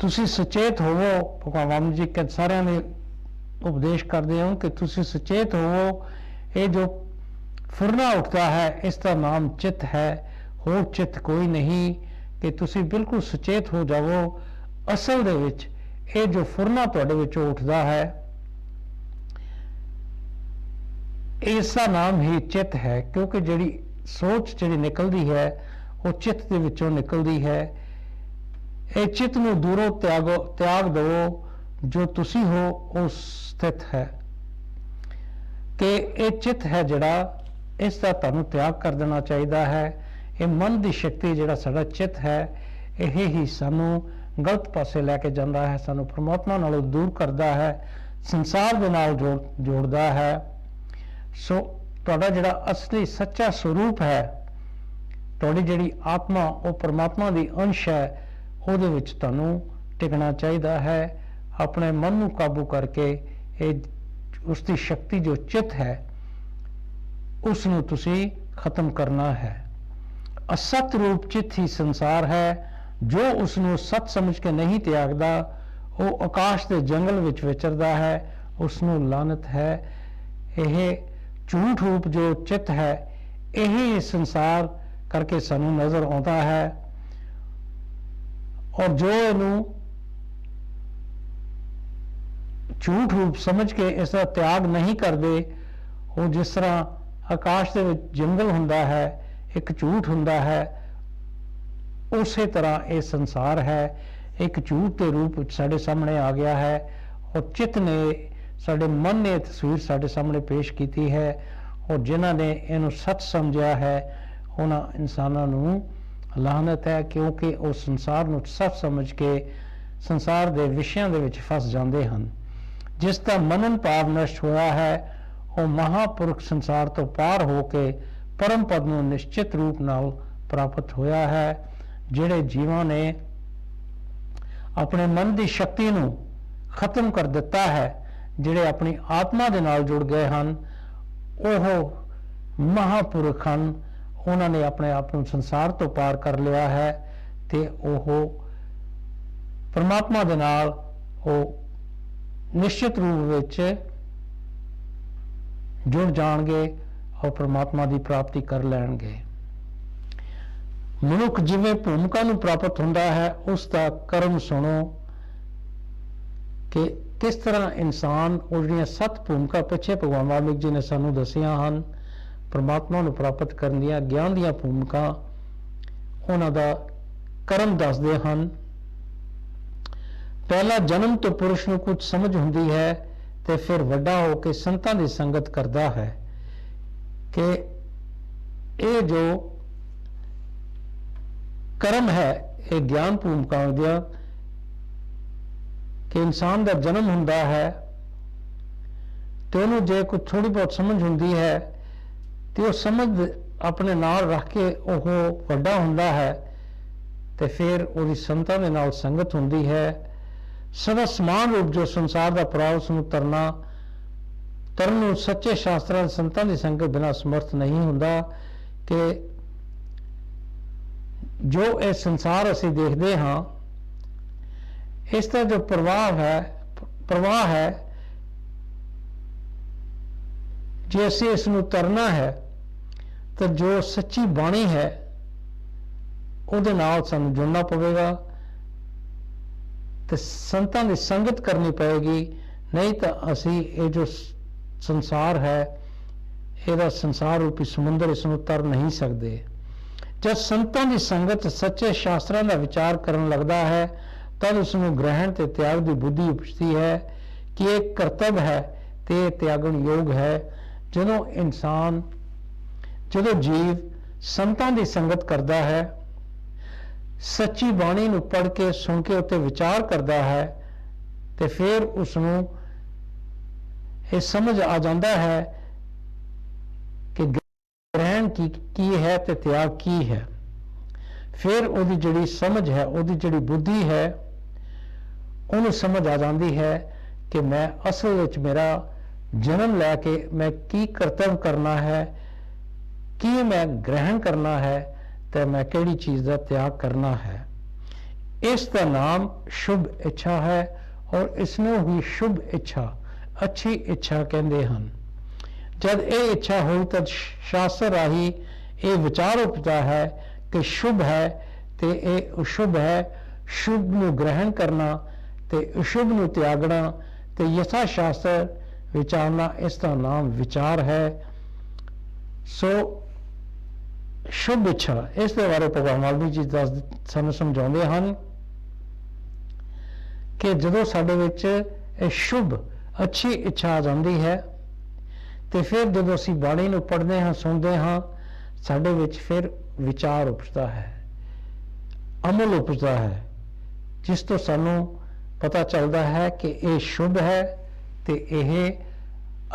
ਤੁਸੀਂ ਸੁਚੇਤ ਹੋਵੋ। ਭਗਵਾਨ ਜੀ ਸਾਰਿਆਂ ਨੇ ਉਪਦੇਸ਼ ਕਰਦੇ ਹੋ ਕਿ ਤੁਸੀਂ ਸੁਚੇਤ ਹੋਵੋ। ਇਹ ਜੋ ਫੁਰਨਾ ਉੱਠਦਾ ਹੈ, ਇਸ ਦਾ ਨਾਮ ਚਿੱਤ ਹੈ, ਹੋਰ ਚਿੱਤ ਕੋਈ ਨਹੀਂ। ਕਿ ਤੁਸੀਂ ਬਿਲਕੁਲ ਸੁਚੇਤ ਹੋ ਜਾਵੋ। ਅਸਲ ਦੇ ਵਿੱਚ ਇਹ ਜੋ ਫੁਰਨਾ ਤੁਹਾਡੇ ਵਿੱਚੋਂ ਉੱਠਦਾ ਹੈ, ਇਸ ਦਾ ਨਾਮ ਹੀ ਚਿੱਤ ਹੈ, ਕਿਉਂਕਿ ਜਿਹੜੀ ਸੋਚ ਜਿਹੜੀ ਨਿਕਲਦੀ ਹੈ ਉਹ ਚਿੱਤ ਦੇ ਵਿੱਚੋਂ ਨਿਕਲਦੀ ਹੈ। ਇਹ ਚਿੱਤ ਨੂੰ ਦੂਰੋਂ ਤਿਆਗ ਦਿਓ। ਜੋ ਤੁਸੀਂ ਹੋ ਉਹ ਸਥਿਤ ਹੈ। ਕਿ ਇਹ ਚਿੱਤ ਹੈ ਜਿਹੜਾ, ਇਸ ਦਾ ਤੁਹਾਨੂੰ ਤਿਆਗ ਕਰ ਦੇਣਾ ਚਾਹੀਦਾ ਹੈ। ਇਹ ਮਨ ਦੀ ਸ਼ਕਤੀ ਜਿਹੜਾ ਸਾਡਾ ਚਿੱਤ ਹੈ, ਇਹ ਹੀ ਸਾਨੂੰ ਗਲਤ ਪਾਸੇ ਲੈ ਕੇ ਜਾਂਦਾ ਹੈ, ਸਾਨੂੰ ਪਰਮਾਤਮਾ ਨਾਲੋਂ ਦੂਰ ਕਰਦਾ ਹੈ, ਸੰਸਾਰ ਦੇ ਨਾਲ ਜੋੜਦਾ ਹੈ। ਸੋ ਤੁਹਾਡਾ ਜਿਹੜਾ ਅਸਲੀ ਸੱਚਾ ਸਰੂਪ ਹੈ, ਤੁਹਾਡੀ ਜਿਹੜੀ ਆਤਮਾ, ਉਹ ਪਰਮਾਤਮਾ ਦੀ ਅੰਸ਼ ਹੈ, ਉਹਦੇ ਵਿੱਚ ਤੁਹਾਨੂੰ ਟਿਕਣਾ ਚਾਹੀਦਾ ਹੈ। ਆਪਣੇ ਮਨ ਨੂੰ ਕਾਬੂ ਕਰਕੇ ਉਸ ਦੀ ਸ਼ਕਤੀ ਜੋ ਚਿੱਤ ਹੈ, ਉਸ ਨੂੰ ਤੁਸੀਂ ਖਤਮ ਕਰਨਾ ਹੈ। ਅਸਤ ਰੂਪ ਚਿੱਤ ਹੀ ਸੰਸਾਰ ਹੈ। ਜੋ ਉਸ ਨੂੰ ਸੱਚ ਸਮਝ ਕੇ ਨਹੀਂ ਤਿਆਗਦਾ, ਉਹ ਆਕਾਸ਼ ਦੇ ਜੰਗਲ ਵਿੱਚ ਵਿਚਰਦਾ ਹੈ, ਉਸ ਨੂੰ ਲਾਨਤ ਹੈ। ਇਹ ਝੂਠ ਰੂਪ ਜੋ ਚਿੱਤ ਹੈ, ਇਹੀ ਸੰਸਾਰ ਕਰਕੇ ਸਾਨੂੰ ਨਜ਼ਰ ਆਉਂਦਾ ਹੈ। ਔਰ ਜੋ ਇਹਨੂੰ ਝੂਠ ਰੂਪ ਸਮਝ ਕੇ ਇਸ ਦਾ ਤਿਆਗ ਨਹੀਂ ਕਰਦੇ, ਉਹ ਜਿਸ ਤਰ੍ਹਾਂ ਆਕਾਸ਼ ਦੇ ਵਿੱਚ ਜੰਗਲ ਹੁੰਦਾ ਹੈ, ਇੱਕ ਝੂਠ ਹੁੰਦਾ ਹੈ, ਉਸੇ ਤਰ੍ਹਾਂ ਇਹ ਸੰਸਾਰ ਹੈ, ਇੱਕ ਝੂਠ ਦੇ ਰੂਪ ਵਿੱਚ ਸਾਡੇ ਸਾਹਮਣੇ ਆ ਗਿਆ ਹੈ। ਔਰ ਚਿੱਤ ਨੇ, ਸਾਡੇ ਮਨ ਨੇ ਤਸਵੀਰ ਸਾਡੇ ਸਾਹਮਣੇ ਪੇਸ਼ ਕੀਤੀ ਹੈ। ਔਰ ਜਿਨ੍ਹਾਂ ਨੇ ਇਹਨੂੰ ਸੱਚ ਸਮਝਿਆ ਹੈ, ਉਹਨਾਂ ਇਨਸਾਨਾਂ ਨੂੰ ਲਾਹਨਤ ਹੈ, ਕਿਉਂਕਿ ਉਹ ਸੰਸਾਰ ਨੂੰ ਸੱਚ ਸਮਝ ਕੇ ਸੰਸਾਰ ਦੇ ਵਿਸ਼ਿਆਂ ਦੇ ਵਿੱਚ ਫਸ ਜਾਂਦੇ ਹਨ। ਜਿਸ ਦਾ ਮਨਨ ਭਾਵ ਨਸ਼ਟ ਹੋਇਆ ਹੈ ਉਹ ਮਹਾਪੁਰਖ ਸੰਸਾਰ ਤੋਂ ਪਾਰ ਹੋ ਕੇ ਪਰਮ ਪਦ ਨੂੰ ਨਿਸ਼ਚਿਤ ਰੂਪ ਨਾਲ ਪ੍ਰਾਪਤ ਹੋਇਆ ਹੈ। ਜਿਹੜੇ ਜੀਵਾਂ ਨੇ ਆਪਣੇ ਮਨ ਦੀ ਸ਼ਕਤੀ ਨੂੰ ਖਤਮ ਕਰ ਦਿੱਤਾ ਹੈ, ਜਿਹੜੇ ਆਪਣੀ ਆਤਮਾ ਦੇ ਨਾਲ ਜੁੜ ਗਏ ਹਨ, ਉਹ ਮਹਾਪੁਰਖ ਹਨ। ਉਹਨਾਂ ਨੇ ਆਪਣੇ ਆਪ ਨੂੰ ਸੰਸਾਰ ਤੋਂ ਪਾਰ ਕਰ ਲਿਆ ਹੈ ਤੇ ਉਹ ਪਰਮਾਤਮਾ ਦੇ ਨਾਲ ਉਹ ਨਿਸ਼ਚਿਤ ਰੂਪ ਵਿੱਚ ਜੁੜ ਜਾਣਗੇ ਔਰ ਪਰਮਾਤਮਾ ਦੀ ਪ੍ਰਾਪਤੀ ਕਰ ਲੈਣਗੇ। ਮਨੁੱਖ ਜਿਵੇਂ ਭੂਮਿਕਾ ਨੂੰ ਪ੍ਰਾਪਤ ਹੁੰਦਾ ਹੈ, ਉਸ ਦਾ ਕਰਮ ਸੁਣੋ ਕਿ ਕਿਸ ਤਰ੍ਹਾਂ ਇਨਸਾਨ ਉਹ ਜਿਹੜੀਆਂ 7 ਭੂਮਿਕਾ ਪਿੱਛੇ ਭਗਵਾਨ ਵਾਲਮੀਕ ਜੀ ਨੇ ਸਾਨੂੰ ਦੱਸੀਆਂ ਹਨ, ਪਰਮਾਤਮਾ ਨੂੰ ਪ੍ਰਾਪਤ ਕਰਨ ਦੀਆਂ ਗਿਆਨ ਦੀਆਂ ਭੂਮਿਕਾ, ਉਹਨਾਂ ਦਾ ਕਰਮ ਦੱਸਦੇ ਹਨ। ਪਹਿਲਾ ਜਨਮ ਤੋਂ ਪੁਰਸ਼ ਨੂੰ ਕੁਝ ਸਮਝ ਹੁੰਦੀ ਹੈ ਤੇ ਫਿਰ ਵੱਡਾ ਹੋ ਕੇ ਸੰਤਾਂ ਦੀ ਸੰਗਤ ਕਰਦਾ ਹੈ ਕਿ ਇਹ ਜੋ ਕਰਮ ਹੈ ਇਹ ਗਿਆਨ ਭੂਮਿਕਾ ਦੀਆਂ, ਕਿ ਇਨਸਾਨ ਦਾ ਜਨਮ ਹੁੰਦਾ ਹੈ ਤੇ ਉਹਨੂੰ ਜੇ ਕੁਝ ਥੋੜੀ ਬਹੁਤ ਸਮਝ ਹੁੰਦੀ ਹੈ ਤੇ ਉਹ ਸਮਝ ਆਪਣੇ ਨਾਲ ਰੱਖ ਕੇ ਉਹ ਵੱਡਾ ਹੁੰਦਾ ਹੈ ਤੇ ਫਿਰ ਉਹਦੀ ਸੰਤਾਂ ਦੇ ਨਾਲ ਸੰਗਤ ਹੁੰਦੀ ਹੈ। ਸਦਾ ਸਮਾਨ ਰੂਪ ਜੋ ਸੰਸਾਰ ਦਾ ਪੜਾਅ ਉਸ ਨੂੰ ਤਰਨ ਨੂੰ ਸੱਚੇ ਸ਼ਾਸਤਰਾਂ ਸੰਤਾਂ ਦੀ ਸੰਗਤ ਬਿਨਾਂ ਸਮਰਥ ਨਹੀਂ ਹੁੰਦਾ। ਕਿ ਜੋ ਇਹ ਸੰਸਾਰ ਅਸੀਂ ਦੇਖਦੇ ਹਾਂ, ਇਸ ਦਾ ਜੋ ਪ੍ਰਵਾਹ ਹੈ, ਜੇ ਅਸੀਂ ਇਸ ਨੂੰ ਤਰਨਾ ਹੈ ਤਾਂ ਜੋ ਸੱਚੀ ਬਾਣੀ ਹੈ ਉਹਦੇ ਨਾਲ ਸਾਨੂੰ ਜੁੜਨਾ ਪਵੇਗਾ ਤੇ ਸੰਤਾਂ ਦੀ ਸੰਗਤ ਕਰਨੀ ਪਏਗੀ। ਨਹੀਂ ਤਾਂ ਅਸੀਂ ਇਹ ਜੋ ਸੰਸਾਰ ਹੈ, ਇਹਦਾ ਸੰਸਾਰ ਰੂਪੀ ਸਮੁੰਦਰ ਇਸ ਨੂੰ ਤਰ ਨਹੀਂ ਸਕਦੇ। ਜਦ ਸੰਤਾਂ ਦੀ ਸੰਗਤ ਸੱਚੇ ਸ਼ਾਸਤਰਾਂ ਦਾ ਵਿਚਾਰ ਕਰਨ ਲੱਗਦਾ ਹੈ ਤਦ ਉਸ ਨੂੰ ਗ੍ਰਹਿਣ ਤੇ ਤਿਆਗ ਦੀ ਬੁੱਧੀ ਉਪਜਦੀ ਹੈ ਕਿ ਇਹ ਕਰਤੱਵ ਹੈ ਤੇ ਤਿਆਗਣ ਯੋਗ ਹੈ। ਜਦੋਂ ਜੀਵ ਸੰਤਾਂ ਦੀ ਸੰਗਤ ਕਰਦਾ ਹੈ, ਸੱਚੀ ਬਾਣੀ ਨੂੰ ਪੜ੍ਹ ਕੇ ਸੁਣ ਕੇ ਉੱਤੇ ਵਿਚਾਰ ਕਰਦਾ ਹੈ ਤੇ ਫਿਰ ਉਸ ਨੂੰ ਇਹ ਸਮਝ ਆ ਜਾਂਦਾ ਹੈ ਕਿ ਗ੍ਰਹਿਣ ਕੀ ਹੈ ਤੇ ਤਿਆਗ ਕੀ ਹੈ। ਫਿਰ ਉਹਦੀ ਜਿਹੜੀ ਸਮਝ ਹੈ, ਉਹਦੀ ਜਿਹੜੀ ਬੁੱਧੀ ਹੈ, ਉਹਨੂੰ ਸਮਝ ਆ ਜਾਂਦੀ ਹੈ ਕਿ ਮੈਂ ਅਸਲ ਵਿੱਚ ਮੇਰਾ ਜਨਮ ਲੈ ਕੇ ਮੈਂ ਕੀ ਕਰਤੱਵ ਕਰਨਾ ਹੈ, ਕੀ ਮੈਂ ਗ੍ਰਹਿਣ ਕਰਨਾ ਹੈ ਤੇ ਮੈਂ ਕਿਹੜੀ ਚੀਜ਼ ਦਾ ਤਿਆਗ ਕਰਨਾ ਹੈ। ਇਸ ਦਾ ਨਾਮ ਸ਼ੁਭ ਇੱਛਾ ਹੈ ਔਰ ਇਸ ਨੂੰ ਹੀ ਸ਼ੁਭ ਇੱਛਾ, ਅੱਛੀ ਇੱਛਾ ਕਹਿੰਦੇ ਹਨ। ਜਦ ਇਹ ਇੱਛਾ ਹੋਈ ਤਾਂ ਸ਼ਾਸਤਰ ਰਾਹੀਂ ਇਹ ਵਿਚਾਰ ਉਪਜਦਾ ਹੈ ਕਿ ਸ਼ੁਭ ਹੈ ਤੇ ਇਹ ਅਸ਼ੁਭ ਹੈ। ਸ਼ੁਭ ਨੂੰ ਗ੍ਰਹਿਣ ਕਰਨਾ ਤੇ ਅਸ਼ੁਭ ਨੂੰ ਤਿਆਗਣਾ ਤੇ ਯਥਾ ਸ਼ਾਸਤਰ ਵਿਚਾਰਨਾ, ਇਸ ਦਾ ਨਾਮ ਵਿਚਾਰ ਹੈ। ਸੋ ਸ਼ੁਭ ਇੱਛਾ, ਇਸ ਦੇ ਬਾਰੇ ਭਗਵਾਨ ਵਾਲਮੀਕ ਜੀ ਸਾਨੂੰ ਸਮਝਾਉਂਦੇ ਹਨ ਕਿ ਜਦੋਂ ਸਾਡੇ ਵਿੱਚ ਇਹ ਸ਼ੁਭ ਅੱਛੀ ਇੱਛਾ ਆ ਜਾਂਦੀ ਹੈ ਤੇ ਫਿਰ ਜਦੋਂ ਅਸੀਂ ਬਾਣੀ ਨੂੰ ਪੜ੍ਹਦੇ ਹਾਂ, ਸੁਣਦੇ ਹਾਂ, ਸਾਡੇ ਵਿੱਚ ਫਿਰ ਵਿਚਾਰ ਉਪਜਦਾ ਹੈ, ਅਮਲ ਉਪਜਦਾ ਹੈ, ਜਿਸ ਤੋਂ ਸਾਨੂੰ ਪਤਾ ਚੱਲਦਾ ਹੈ ਕਿ ਇਹ ਸ਼ੁਭ ਹੈ ਤੇ ਇਹ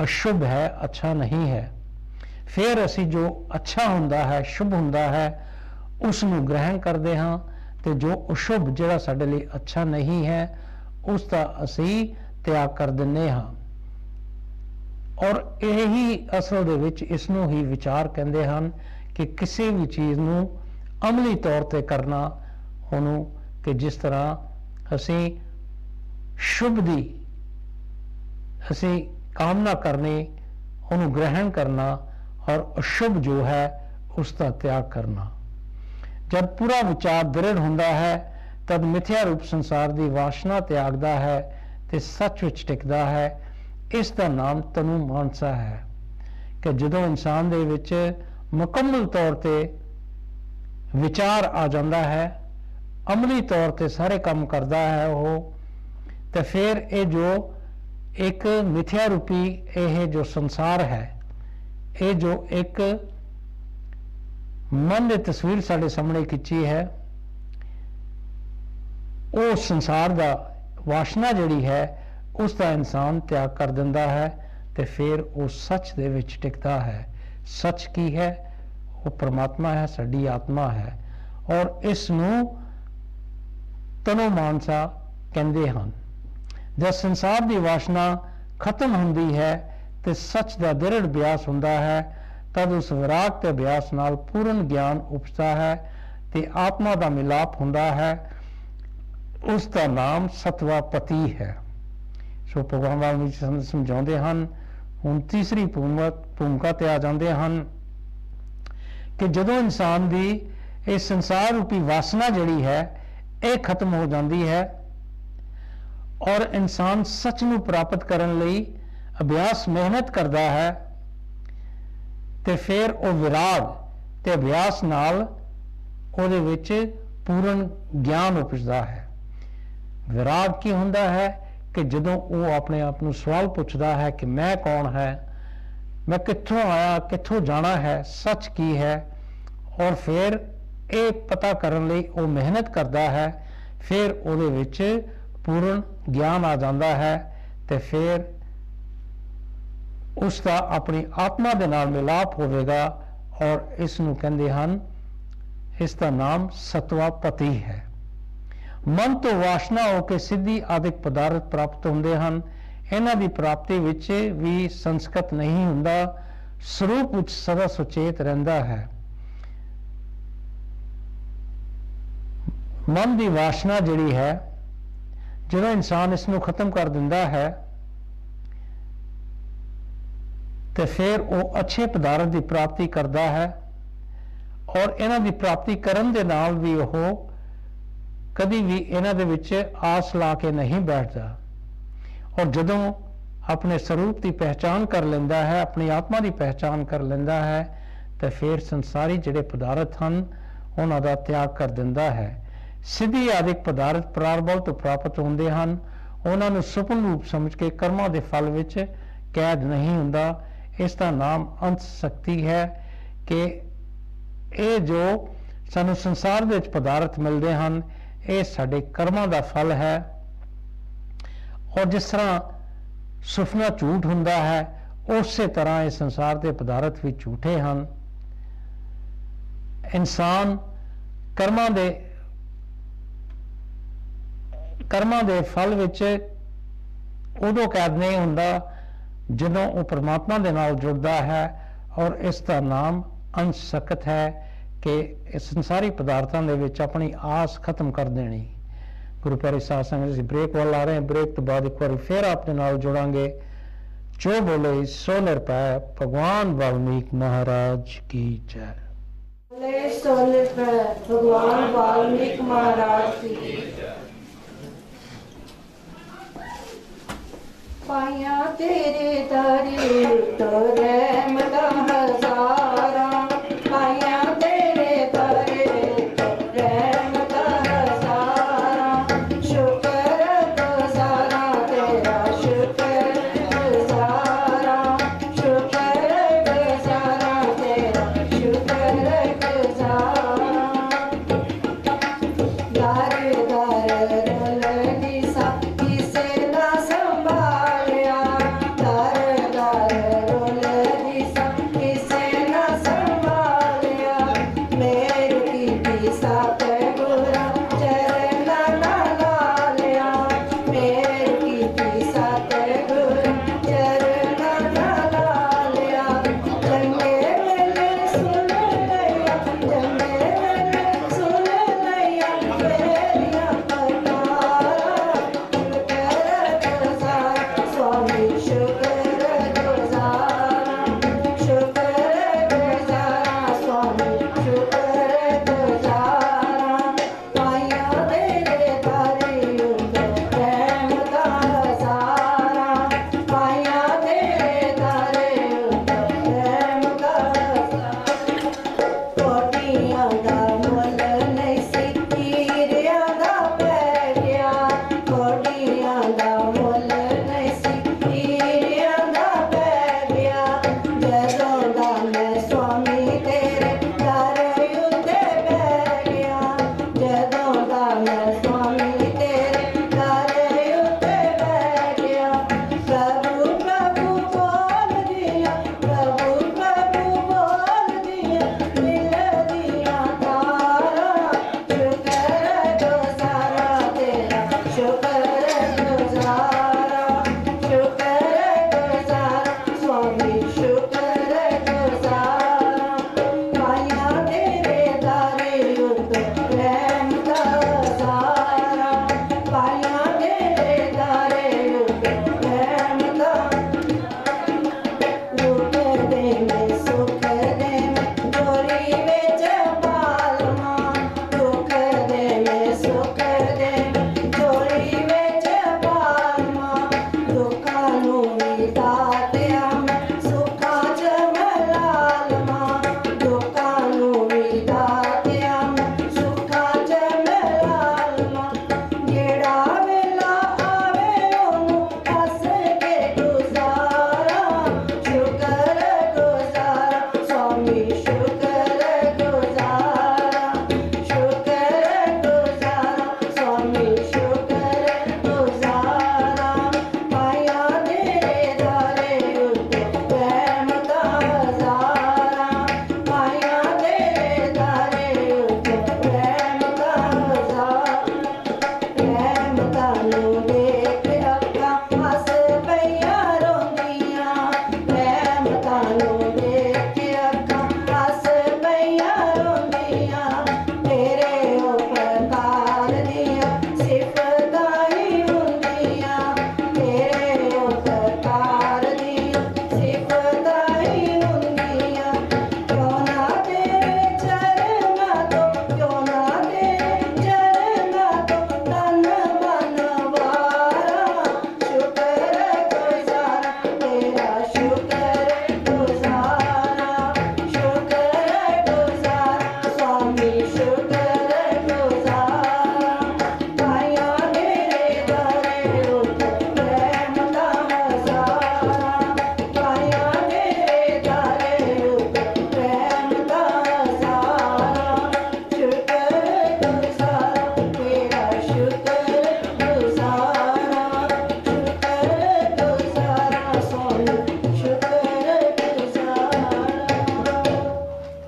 ਅਸ਼ੁਭ ਹੈ, ਅੱਛਾ ਨਹੀਂ ਹੈ। ਫਿਰ ਅਸੀਂ ਜੋ ਅੱਛਾ ਹੁੰਦਾ ਹੈ, ਸ਼ੁਭ ਹੁੰਦਾ ਹੈ, ਉਸ ਨੂੰ ਗ੍ਰਹਿਣ ਕਰਦੇ ਹਾਂ ਤੇ ਜੋ ਅਸ਼ੁਭ ਜਿਹੜਾ ਸਾਡੇ ਲਈ ਅੱਛਾ ਨਹੀਂ ਹੈ ਉਸ ਦਾ ਅਸੀਂ ਤਿਆਗ ਕਰ ਦਿੰਦੇ ਹਾਂ। ਔਰ ਇਹੀ ਅਸਲ ਦੇ ਵਿੱਚ ਇਸ ਨੂੰ ਹੀ ਵਿਚਾਰ ਕਹਿੰਦੇ ਹਨ ਕਿ ਕਿਸੇ ਵੀ ਚੀਜ਼ ਨੂੰ ਅਮਲੀ ਤੌਰ ਤੇ ਕਰਨਾ, ਉਹਨੂੰ ਕਿ ਜਿਸ ਤਰ੍ਹਾਂ ਅਸੀਂ ਸ਼ੁਭ ਦੀ ਅਸੀਂ ਕਾਮਨਾ ਕਰਨੀ, ਉਹਨੂੰ ਗ੍ਰਹਿਣ ਕਰਨਾ ਔਰ ਅਸ਼ੁਭ ਜੋ ਹੈ ਉਸ ਦਾ ਤਿਆਗ ਕਰਨਾ। ਜਦ ਪੂਰਾ ਵਿਚਾਰ ਦ੍ਰਿੜ ਹੁੰਦਾ ਹੈ ਤਦ ਮਿਥਿਆ ਰੂਪ ਸੰਸਾਰ ਦੀ ਵਾਸ਼ਨਾ ਤਿਆਗਦਾ ਹੈ ਤੇ ਸੱਚ ਵਿੱਚ ਟਿਕਦਾ ਹੈ। ਇਸ ਦਾ ਨਾਮ ਤਨੂ ਮਾਨਸਾ ਹੈ ਕਿ ਜਦੋਂ ਇਨਸਾਨ ਦੇ ਵਿੱਚ ਮੁਕੰਮਲ ਤੌਰ ਤੇ ਵਿਚਾਰ ਆ ਜਾਂਦਾ ਹੈ, ਅਮਲੀ ਤੌਰ ਤੇ ਸਾਰੇ ਕੰਮ ਕਰਦਾ ਹੈ ਉਹ, ਤੇ ਫਿਰ ਇਹ ਜੋ ਇੱਕ ਮਿਥਿਆ ਰੂਪੀ ਇਹ ਜੋ ਸੰਸਾਰ ਹੈ, ਇਹ ਜੋ ਇੱਕ ਮਨ ਦੀ ਤਸਵੀਰ ਸਾਡੇ ਸਾਹਮਣੇ ਖਿੱਚੀ ਹੈ, ਉਹ ਸੰਸਾਰ ਦਾ ਵਾਸ਼ਨਾ ਜਿਹੜੀ ਹੈ ਉਸ ਦਾ ਇਨਸਾਨ ਤਿਆਗ ਕਰ ਦਿੰਦਾ ਹੈ ਤੇ ਫਿਰ ਉਹ ਸੱਚ ਦੇ ਵਿੱਚ ਟਿਕਦਾ ਹੈ। ਸੱਚ ਕੀ ਹੈ? ਉਹ ਪਰਮਾਤਮਾ ਹੈ, ਸਾਡੀ ਆਤਮਾ ਹੈ, ਔਰ ਇਸ ਨੂੰ ਤਨੋ ਮਾਨਸਾ ਕਹਿੰਦੇ ਹਨ। ਜਦ ਸੰਸਾਰ ਦੀ ਵਾਸ਼ਨਾ ਖਤਮ ਹੁੰਦੀ ਹੈ ਤੇ ਸੱਚ ਦਾ ਦ੍ਰਿੜ ਅਭਿਆਸ ਹੁੰਦਾ ਹੈ, ਤਦ ਉਸ ਵਿਰਾਗ ਤੇ ਅਭਿਆਸ ਨਾਲ ਪੂਰਨ ਗਿਆਨ ਉਪਜਦਾ ਹੈ ਤੇ ਆਤਮਾ ਦਾ ਮਿਲਾਪ ਹੁੰਦਾ ਹੈ। ਉਸ ਦਾ ਨਾਮ ਸਤਵਾ ਪਤੀ ਹੈ। ਸੋ ਭਗਵਾਨ ਵਾਲਮੀਕ ਸਾਨੂੰ ਸਮਝਾਉਂਦੇ ਹਨ, ਹੁਣ ਤੀਸਰੀ ਭੂਮਿਕਾ ਤੇ ਆ ਜਾਂਦੇ ਹਨ ਕਿ ਜਦੋਂ ਇਨਸਾਨ ਦੀ ਇਹ ਸੰਸਾਰ ਰੂਪੀ ਵਾਸਨਾ ਜਿਹੜੀ ਹੈ ਇਹ ਖਤਮ ਹੋ ਜਾਂਦੀ ਹੈ ਔਰ ਇਨਸਾਨ ਸੱਚ ਨੂੰ ਪ੍ਰਾਪਤ ਕਰਨ ਲਈ ਅਭਿਆਸ ਮਿਹਨਤ ਕਰਦਾ ਹੈ ਤੇ ਫਿਰ ਉਹ ਵਿਰਾਗ ਤੇ ਅਭਿਆਸ ਨਾਲ ਉਹਦੇ ਵਿੱਚ ਪੂਰਨ ਗਿਆਨ ਉਪਜਦਾ ਹੈ। ਵਿਰਾਗ ਕੀ ਹੁੰਦਾ ਹੈ ਕਿ ਜਦੋਂ ਉਹ ਆਪਣੇ ਆਪ ਨੂੰ ਸਵਾਲ ਪੁੱਛਦਾ ਹੈ ਕਿ ਮੈਂ ਕੌਣ ਹੈ, ਮੈਂ ਕਿੱਥੋਂ ਆਇਆ, ਕਿੱਥੋਂ ਜਾਣਾ ਹੈ, ਸੱਚ ਕੀ ਹੈ, ਔਰ ਫਿਰ ਇਹ ਪਤਾ ਕਰਨ ਲਈ ਉਹ ਮਿਹਨਤ ਕਰਦਾ ਹੈ, ਫਿਰ ਉਹਦੇ ਵਿੱਚ ਪੂਰਨ ਗਿਆਨ ਆ ਜਾਂਦਾ ਹੈ ਤੇ ਫਿਰ ਉਸ ਦਾ ਆਪਣੀ ਆਤਮਾ ਦੇ ਨਾਲ ਮਿਲਾਪ ਹੋਵੇਗਾ ਔਰ ਇਸ ਨੂੰ ਕਹਿੰਦੇ ਹਨ, ਇਸ ਦਾ ਨਾਮ ਸਤਵਾ ਪਤੀ ਹੈ। ਮਨ ਤੋਂ ਵਾਸ਼ਨਾ ਹੋ ਕੇ ਸਿੱਧੀ ਆਦਿਕ ਪਦਾਰਥ ਪ੍ਰਾਪਤ ਹੁੰਦੇ ਹਨ। ਇਹਨਾਂ ਦੀ ਪ੍ਰਾਪਤੀ ਵਿੱਚ ਵੀ ਸੰਸਕਤ ਨਹੀਂ ਹੁੰਦਾ, ਸਰੂਪ ਵਿੱਚ ਸਦਾ ਸੁਚੇਤ ਰਹਿੰਦਾ ਹੈ। ਮਨ ਦੀ ਵਾਸ਼ਨਾ ਜਿਹੜੀ ਹੈ, ਜਦੋਂ ਇਨਸਾਨ ਇਸ ਨੂੰ ਖਤਮ ਕਰ ਦਿੰਦਾ ਹੈ ਤੇ ਫਿਰ ਉਹ ਅੱਛੇ ਪਦਾਰਥ ਦੀ ਪ੍ਰਾਪਤੀ ਕਰਦਾ ਹੈ ਔਰ ਇਹਨਾਂ ਦੀ ਪ੍ਰਾਪਤੀ ਕਰਨ ਦੇ ਨਾਲ ਵੀ ਉਹ ਕਦੀ ਵੀ ਇਹਨਾਂ ਦੇ ਵਿੱਚ ਆਸ ਲਾ ਕੇ ਨਹੀਂ ਬੈਠਦਾ ਔਰ ਜਦੋਂ ਆਪਣੇ ਸਰੂਪ ਦੀ ਪਹਿਚਾਨ ਕਰ ਲੈਂਦਾ ਹੈ, ਆਪਣੀ ਆਤਮਾ ਦੀ ਪਹਿਚਾਨ ਕਰ ਲੈਂਦਾ ਹੈ ਤੇ ਫਿਰ ਸੰਸਾਰੀ ਜਿਹੜੇ ਪਦਾਰਥ ਹਨ ਉਹਨਾਂ ਦਾ ਤਿਆਗ ਕਰ ਦਿੰਦਾ ਹੈ। ਸਿੱਧੀ ਆਦਿਕ ਪਦਾਰਥ ਪ੍ਰਾਰਬਲ ਤੋਂ ਪ੍ਰਾਪਤ ਹੁੰਦੇ ਹਨ, ਉਹਨਾਂ ਨੂੰ ਸੁਪਨ ਰੂਪ ਸਮਝ ਕੇ ਕਰਮਾਂ ਦੇ ਫਲ ਵਿੱਚ ਕੈਦ ਨਹੀਂ ਹੁੰਦਾ। ਇਸ ਦਾ ਨਾਮ ਅੰਤ ਸ਼ਕਤੀ ਹੈ ਕਿ ਇਹ ਜੋ ਸਾਨੂੰ ਸੰਸਾਰ ਦੇ ਵਿੱਚ ਪਦਾਰਥ ਮਿਲਦੇ ਹਨ ਇਹ ਸਾਡੇ ਕਰਮਾਂ ਦਾ ਫਲ ਹੈ ਔਰ ਜਿਸ ਤਰ੍ਹਾਂ ਸੁਪਨਾ ਝੂਠ ਹੁੰਦਾ ਹੈ ਉਸੇ ਤਰ੍ਹਾਂ ਇਹ ਸੰਸਾਰ ਦੇ ਪਦਾਰਥ ਵੀ ਝੂਠੇ ਹਨ। ਇਨਸਾਨ ਕਰਮਾਂ ਦੇ ਫਲ ਵਿੱਚ ਉਦੋਂ ਕੈਦ ਨਹੀਂ ਹੁੰਦਾ ਜਦੋਂ ਉਹ ਪਰਮਾਤਮਾ ਦੇ ਨਾਲ ਜੁੜਦਾ ਹੈ ਔਰ ਇਸ ਦਾ ਨਾਮ ਅੰਸ਼ ਸਕਤ ਹੈ ਕਿ ਇਸ ਸੰਸਾਰੀ ਪਦਾਰਥਾਂ ਦੇ ਵਿੱਚ ਆਪਣੀ ਆਸ ਖਤਮ ਕਰ ਦੇਣੀ। ਗੁਰੂ ਪਿਆਰੇ ਸਾਧ ਸੰਗਤ ਜੀ ਬ੍ਰੇਕ ਵੱਲ ਆ ਰਹੇ ਹਾਂ, ਬ੍ਰੇਕ ਤੋਂ ਬਾਅਦ ਇੱਕ ਵਾਰੀ ਫਿਰ ਆਪਣੇ ਨਾਲ ਜੁੜਾਂਗੇ। ਜੋ ਬੋਲੇ ਸੋ ਨਿਰਭੈ, ਭਗਵਾਨ ਵਾਲਮੀਕ ਮਹਾਰਾਜ ਕੀ ਜੈ। बोले सो निरभय, भगवान वाल्मीकि महाराज की। पाया तेरे दरे तो रहमत हजारा, पाया तेरे दरे तो रहमत हजारा, शुक्र गुजारा तेरा शुक्र गुजारा, शुक्र गुजारा तेरा शुक्र गुजारा। दार दार रोलनी सा किसे ना संभालिया, दार दार रोलनी देख अखां हस पईयां रोंदियां तेरे उपकार दियां सिफतां ही हुंदियां तेरे उपकार दियां सिफतां ही हुंदियां क्यों ना तेरे चरनां तो क्यों ना तेरे चरनां तो तन मन वारा शुक्र गुज़ारा तेरा शुक्र गुज़ारा स्वामी शुक्र गुज़ारा पाया तेरे दरे प्रेम दा हज़ारा पाया तेरे दरे प्रेम दा हज़ारा शुक्र गुज़ारा तेरा शुक्र गुज़ारा स्वामी शुक्र गुज़ारा।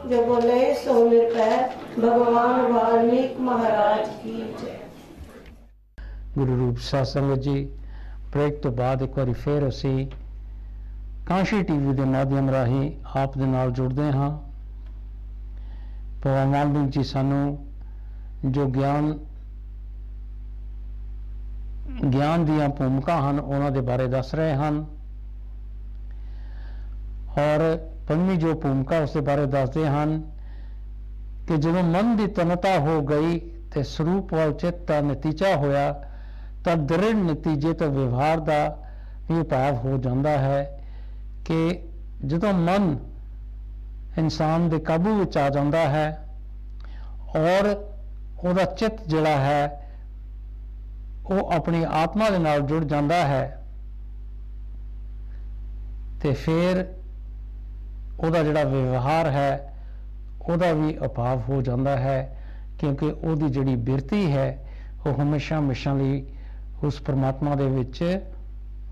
जो बोले सो निरपै भगवान वाल्मीकि महाराज की जय। ਗੁਰੂ ਰੂਪ ਸਾਧ ਸੰਗਤ ਜੀ, ਬ੍ਰੇਕ ਤੋਂ ਬਾਅਦ ਇੱਕ ਵਾਰੀ ਫੇਰ ਅਸੀਂ ਕਾਂਸ਼ੀ ਟੀਵੀ ਦੇ ਮਾਧਿਅਮ ਰਾਹੀਂ ਆਪ ਦੇ ਨਾਲ ਜੁੜਦੇ ਹਾਂ। ਭਗਵਾਨ ਵਾਲਮੀਕ ਜੀ ਸਾਨੂੰ ਜੋ ਗਿਆਨ ਦੀਆਂ ਭੂਮਿਕਾ ਹਨ ਉਹਨਾਂ ਦੇ ਬਾਰੇ ਦੱਸ ਰਹੇ ਹਨ ਔਰ ਪੰਜਵੀਂ ਜੋ ਭੂਮਿਕਾ ਉਸ ਦੇ ਬਾਰੇ ਦੱਸਦੇ ਹਨ ਕਿ ਜਦੋਂ ਮਨ ਦੀ ਤਨਤਾ ਹੋ ਗਈ ਤੇ ਸਰੂਪ ਵੱਲ ਚਿੱਤ ਦਾ ਨਤੀਜਾ ਹੋਇਆ ਤਾਂ ਦ੍ਰਿੜ ਨਤੀਜੇ ਤੋਂ ਵਿਵਹਾਰ ਦਾ ਵੀ ਉਪਾਅ ਹੋ ਜਾਂਦਾ ਹੈ ਕਿ ਜਦੋਂ ਮਨ ਇਨਸਾਨ ਦੇ ਕਾਬੂ ਵਿੱਚ ਆ ਜਾਂਦਾ ਹੈ ਔਰ ਉਹਦਾ ਚਿੱਤ ਜਿਹੜਾ ਹੈ ਉਹ ਆਪਣੀ ਆਤਮਾ ਦੇ ਨਾਲ ਜੁੜ ਜਾਂਦਾ ਹੈ ਤੇ ਫਿਰ ਉਹਦਾ ਜਿਹੜਾ ਵਿਵਹਾਰ ਹੈ ਉਹਦਾ ਵੀ ਅਭਾਵ ਹੋ ਜਾਂਦਾ ਹੈ ਕਿਉਂਕਿ ਉਹਦੀ ਜਿਹੜੀ ਬਿਰਤੀ ਹੈ ਉਹ ਹਮੇਸ਼ਾ ਲਈ ਉਸ ਪਰਮਾਤਮਾ ਦੇ ਵਿੱਚ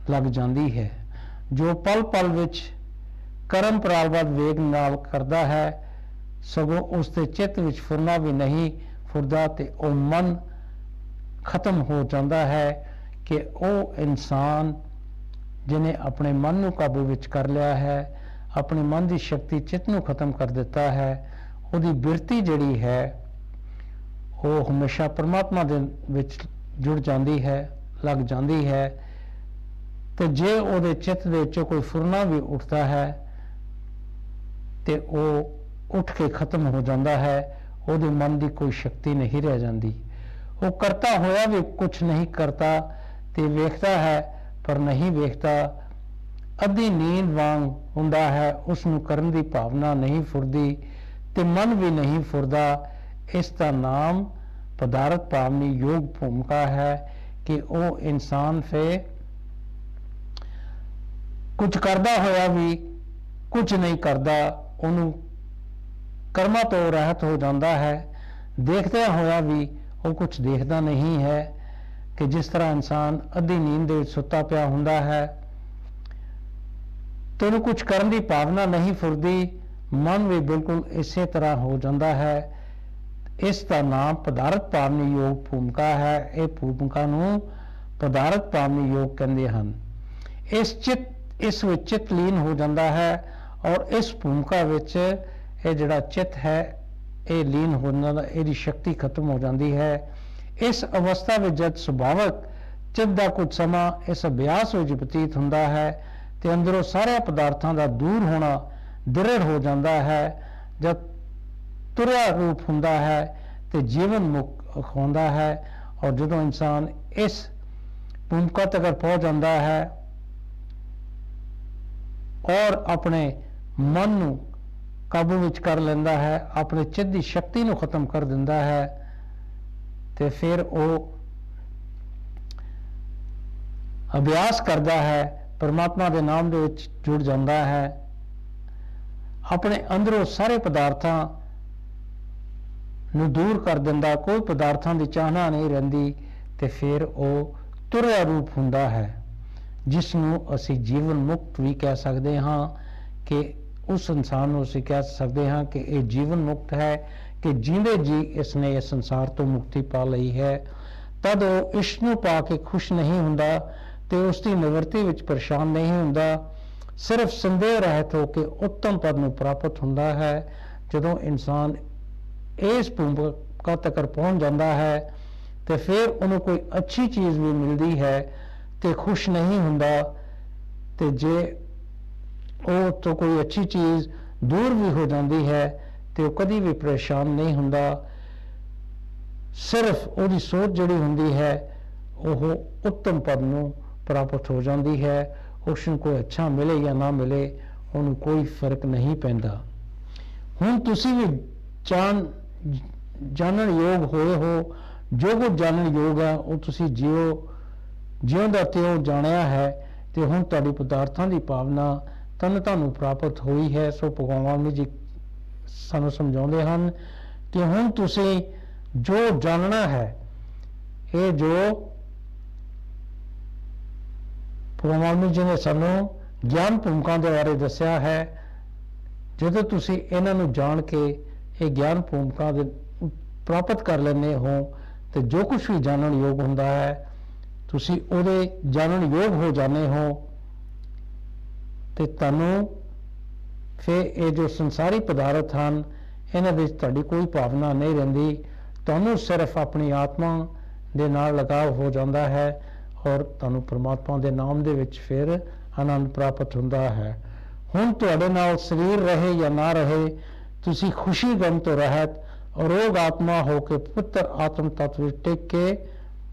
ਲੱਗ ਜਾਂਦੀ ਹੈ। ਜੋ ਪਲ ਪਲ ਵਿੱਚ ਕਰਮ ਪ੍ਰਾਰਬਧ ਵੇਗ ਨਾਲ ਕਰਦਾ ਹੈ ਸਗੋਂ ਉਸ ਦੇ ਚਿੱਤ ਵਿੱਚ ਫੁਰਨਾ ਵੀ ਨਹੀਂ ਫੁਰਦਾ ਤੇ ਉਹ ਮਨ ਖਤਮ ਹੋ ਜਾਂਦਾ ਹੈ ਕਿ ਉਹ ਇਨਸਾਨ ਜਿਹਨੇ ਆਪਣੇ ਮਨ ਨੂੰ ਕਾਬੂ ਵਿੱਚ ਕਰ ਲਿਆ ਹੈ, ਆਪਣੇ ਮਨ ਦੀ ਸ਼ਕਤੀ ਚਿੱਤ ਨੂੰ ਖਤਮ ਕਰ ਦਿੱਤਾ ਹੈ, ਉਹਦੀ ਬਿਰਤੀ ਜਿਹੜੀ ਹੈ ਉਹ ਹਮੇਸ਼ਾ ਪਰਮਾਤਮਾ ਦੇ ਵਿੱਚ ਜੁੜ ਜਾਂਦੀ ਹੈ, ਲੱਗ ਜਾਂਦੀ ਹੈ। ਤੇ ਜੇ ਉਹਦੇ ਚਿੱਤ ਦੇ ਵਿੱਚੋਂ ਕੋਈ ਫੁਰਨਾ ਵੀ ਉੱਠਦਾ ਹੈ ਤੇ ਉਹ ਉੱਠ ਕੇ ਖਤਮ ਹੋ ਜਾਂਦਾ ਹੈ, ਉਹਦੇ ਮਨ ਦੀ ਕੋਈ ਸ਼ਕਤੀ ਨਹੀਂ ਰਹਿ ਜਾਂਦੀ। ਉਹ ਕਰਤਾ ਹੋਇਆ ਵੀ ਕੁਝ ਨਹੀਂ ਕਰਤਾ ਤੇ ਵੇਖਦਾ ਹੈ ਪਰ ਨਹੀਂ ਵੇਖਦਾ, ਅੱਧੀ ਨੀਂਦ ਵਾਂਗ ਹੁੰਦਾ ਹੈ, ਉਸ ਨੂੰ ਕਰਨ ਦੀ ਭਾਵਨਾ ਨਹੀਂ ਫੁਰਦੀ ਤੇ ਮਨ ਵੀ ਨਹੀਂ ਫੁਰਦਾ। ਇਸ ਦਾ ਨਾਮ ਪਦਾਰਥ ਭਾਵਨੀ ਯੋਗ ਭੂਮਿਕਾ ਹੈ ਕਿ ਉਹ ਇਨਸਾਨ ਫੇ ਕੁਝ ਕਰਦਾ ਹੋਇਆ ਵੀ ਕੁਝ ਨਹੀਂ ਕਰਦਾ, ਉਹਨੂੰ ਕਰਮਾਂ ਤੋਂ ਰਹਿਤ ਹੋ ਜਾਂਦਾ ਹੈ। ਦੇਖਦਿਆਂ ਹੋਇਆ ਵੀ ਉਹ ਕੁਝ ਦੇਖਦਾ ਨਹੀਂ ਹੈ ਕਿ ਜਿਸ ਤਰ੍ਹਾਂ ਇਨਸਾਨ ਅੱਧੀ ਨੀਂਦ ਦੇ ਵਿੱਚ ਸੁੱਤਾ ਪਿਆ ਹੁੰਦਾ ਹੈ ਤੇ ਉਹਨੂੰ ਕੁਝ ਕਰਨ ਦੀ ਭਾਵਨਾ ਨਹੀਂ ਫੁਰਦੀ, ਮਨ ਵੀ ਬਿਲਕੁਲ ਇਸੇ ਤਰ੍ਹਾਂ ਹੋ ਜਾਂਦਾ ਹੈ। ਇਸ ਦਾ ਨਾਮ ਪਦਾਰਥ ਭਾਵਨੀ ਯੋਗ ਭੂਮਿਕਾ ਹੈ। ਇਹ ਭੂਮਿਕਾ ਨੂੰ ਪਦਾਰਥ ਭਾਵਨੀ ਯੋਗ ਕਹਿੰਦੇ ਹਨ। ਇਸ ਵਿੱਚ ਚਿੱਤ ਲੀਨ ਹੋ ਜਾਂਦਾ ਹੈ ਔਰ ਇਸ ਭੂਮਿਕਾ ਵਿੱਚ ਇਹ ਜਿਹੜਾ ਚਿੱਤ ਹੈ ਇਹ ਲੀਨ ਹੋ ਜਾਂਦਾ, ਇਹਦੀ ਸ਼ਕਤੀ ਖਤਮ ਹੋ ਜਾਂਦੀ ਹੈ। ਇਸ ਅਵਸਥਾ ਵਿੱਚ ਜਦ ਸੁਭਾਵਕ ਚਿੱਤ ਦਾ ਕੁਝ ਸਮਾਂ ਇਸ ਅਭਿਆਸ ਵਿੱਚ ਬਤੀਤ ਹੁੰਦਾ ਹੈ ਤੇ ਅੰਦਰੋਂ ਸਾਰੇ ਪਦਾਰਥਾਂ ਦਾ ਦੂਰ ਹੋਣਾ ਦ੍ਰਿੜ ਹੋ ਜਾਂਦਾ ਹੈ। ਜਦ ਤੁਰਿਆ ਰੂਪ ਹੁੰਦਾ ਹੈ ਤੇ ਜੀਵਨ ਮੁਕਤ ਹੁੰਦਾ ਹੈ ਔਰ ਜਦੋਂ ਇਨਸਾਨ ਇਸ ਭੂਮਿਕਾ ਤੱਕ ਪਹੁੰਚ ਜਾਂਦਾ ਹੈ ਔਰ ਆਪਣੇ ਮਨ ਨੂੰ ਕਾਬੂ ਵਿੱਚ ਕਰ ਲੈਂਦਾ ਹੈ, ਆਪਣੇ ਚਿੱਤ ਦੀ ਸ਼ਕਤੀ ਨੂੰ ਖਤਮ ਕਰ ਦਿੰਦਾ ਹੈ ਤੇ ਫਿਰ ਉਹ ਅਭਿਆਸ ਕਰਦਾ ਹੈ, ਪਰਮਾਤਮਾ ਦੇ ਨਾਮ ਦੇ ਵਿੱਚ ਜੁੜ ਜਾਂਦਾ ਹੈ, ਆਪਣੇ ਅੰਦਰੋਂ ਸਾਰੇ ਪਦਾਰਥਾਂ ਨੂੰ ਦੂਰ ਕਰ ਦਿੰਦਾ, ਕੋਈ ਪਦਾਰਥਾਂ ਦੀ ਚਾਹਨਾ ਨਹੀਂ ਰਹਿੰਦੀ ਤੇ ਫਿਰ ਉਹ ਤੁਰਿਆ ਰੂਪ ਹੁੰਦਾ ਹੈ ਜਿਸ ਨੂੰ ਅਸੀਂ ਜੀਵਨ ਮੁਕਤ ਵੀ ਕਹਿ ਸਕਦੇ ਹਾਂ ਕਿ ਉਸ ਇਨਸਾਨ ਨੂੰ ਅਸੀਂ ਕਹਿ ਸਕਦੇ ਹਾਂ ਕਿ ਇਹ ਜੀਵਨ ਮੁਕਤ ਹੈ ਕਿ ਜਿੰਦੇ ਜੀ ਇਸਨੇ ਇਸ ਸੰਸਾਰ ਤੋਂ ਮੁਕਤੀ ਪਾ ਲਈ ਹੈ। ਤਦ ਉਹ ਇਸ ਨੂੰ ਪਾ ਕੇ ਖੁਸ਼ ਨਹੀਂ ਹੁੰਦਾ ਤੇ ਉਸ ਦੀ ਨਿਵਰਤੀ ਵਿੱਚ ਪਰੇਸ਼ਾਨ ਨਹੀਂ ਹੁੰਦਾ ਸਿਰਫ ਸੰਦੇਹ ਰਹਿਤ ਹੋ ਕੇ ਉੱਤਮ ਪਦ ਨੂੰ ਪ੍ਰਾਪਤ ਹੁੰਦਾ ਹੈ। ਜਦੋਂ ਇਨਸਾਨ ਇਸ ਭੂਮਿਕਾ ਤੱਕ ਪਹੁੰਚ ਜਾਂਦਾ ਹੈ ਤੇ ਫਿਰ ਉਹਨੂੰ ਕੋਈ ਅੱਛੀ ਚੀਜ਼ ਵੀ ਮਿਲਦੀ ਹੈ ਤੇ ਖੁਸ਼ ਨਹੀਂ ਹੁੰਦਾ, ਤੇ ਜੇ ਉਹ ਤੋਂ ਕੋਈ ਅੱਛੀ ਚੀਜ਼ ਦੂਰ ਵੀ ਹੋ ਜਾਂਦੀ ਹੈ ਤੇ ਉਹ ਕਦੀ ਵੀ ਪਰੇਸ਼ਾਨ ਨਹੀਂ ਹੁੰਦਾ। ਸਿਰਫ ਉਹਦੀ ਸੋਚ ਜਿਹੜੀ ਹੁੰਦੀ ਹੈ ਉਹ ਉੱਤਮ ਪਦ ਨੂੰ ਪ੍ਰਾਪਤ ਹੋ ਜਾਂਦੀ ਹੈ। ਉਸ ਨੂੰ ਕੋਈ ਅੱਛਾ ਮਿਲੇ ਜਾਂ ਨਾ ਮਿਲੇ ਉਹਨੂੰ ਕੋਈ ਫਰਕ ਨਹੀਂ ਪੈਂਦਾ। ਹੁਣ ਤੁਸੀਂ ਵੀ ਜਾਣਨ ਯੋਗ ਹੋਏ ਹੋ, ਜੋ ਕੁਝ ਜਾਣਨ ਯੋਗ ਹੈ ਉਹ ਤੁਸੀਂ ਜਿਉਂਦਾ ਤਿਉਂ ਜਾਣਿਆ ਹੈ, ਤੇ ਹੁਣ ਤੁਹਾਡੀ ਪਦਾਰਥਾਂ ਦੀ ਭਾਵਨਾ ਤੁਹਾਨੂੰ ਪ੍ਰਾਪਤ ਹੋਈ ਹੈ। ਸੋ ਭਗਵਾਨ ਵਾਲਮੀਕ ਜੀ ਸਾਨੂੰ ਸਮਝਾਉਂਦੇ ਹਨ ਕਿ ਹੁਣ ਤੁਸੀਂ ਜੋ ਜਾਣਨਾ ਹੈ, ਇਹ ਜੋ ਭਗਵਾਨ ਵਾਲਮੀਕ ਜੀ ਨੇ ਸਾਨੂੰ ਗਿਆਨ ਭੂਮਿਕਾ ਦੇ ਬਾਰੇ ਦੱਸਿਆ ਹੈ, ਜਦੋਂ ਤੁਸੀਂ ਇਹਨਾਂ ਨੂੰ ਜਾਣ ਕੇ ਇਹ ਗਿਆਨ ਭੂਮਿਕਾ ਦੇ ਪ੍ਰਾਪਤ ਕਰ ਲੈਂਦੇ ਹੋ ਤੇ ਜੋ ਕੁਝ ਵੀ ਜਾਣਨ ਯੋਗ ਹੁੰਦਾ ਹੈ ਤੁਸੀਂ ਉਹਦੇ ਜਾਣਨ ਯੋਗ ਹੋ ਜਾਂਦੇ ਹੋ, ਤੇ ਤੁਹਾਨੂੰ ਫਿਰ ਇਹ ਜੋ ਸੰਸਾਰੀ ਪਦਾਰਥ ਹਨ ਇਹਨਾਂ ਵਿੱਚ ਤੁਹਾਡੀ ਕੋਈ ਭਾਵਨਾ ਨਹੀਂ ਰਹਿੰਦੀ। ਤੁਹਾਨੂੰ ਸਿਰਫ ਆਪਣੀ ਆਤਮਾ ਦੇ ਨਾਲ ਲਗਾਵ ਹੋ ਜਾਂਦਾ ਹੈ ਔਰ ਤੁਹਾਨੂੰ ਪ੍ਰਮਾਤਮਾ ਦੇ ਨਾਮ ਦੇ ਵਿੱਚ ਫਿਰ ਆਨੰਦ ਪ੍ਰਾਪਤ ਹੁੰਦਾ ਹੈ। ਹੁਣ ਤੁਹਾਡੇ ਨਾਲ ਸਰੀਰ ਰਹੇ ਜਾਂ ਨਾ ਰਹੇ, ਤੁਸੀਂ ਖੁਸ਼ੀ ਗਮ ਤੋਂ ਰਹਿਤ ਅਰੋਗ ਆਤਮਾ ਹੋ ਕੇ ਪਵਿੱਤਰ ਆਤਮ ਤੱਤ ਵਿੱਚ ਟਿਕ ਕੇ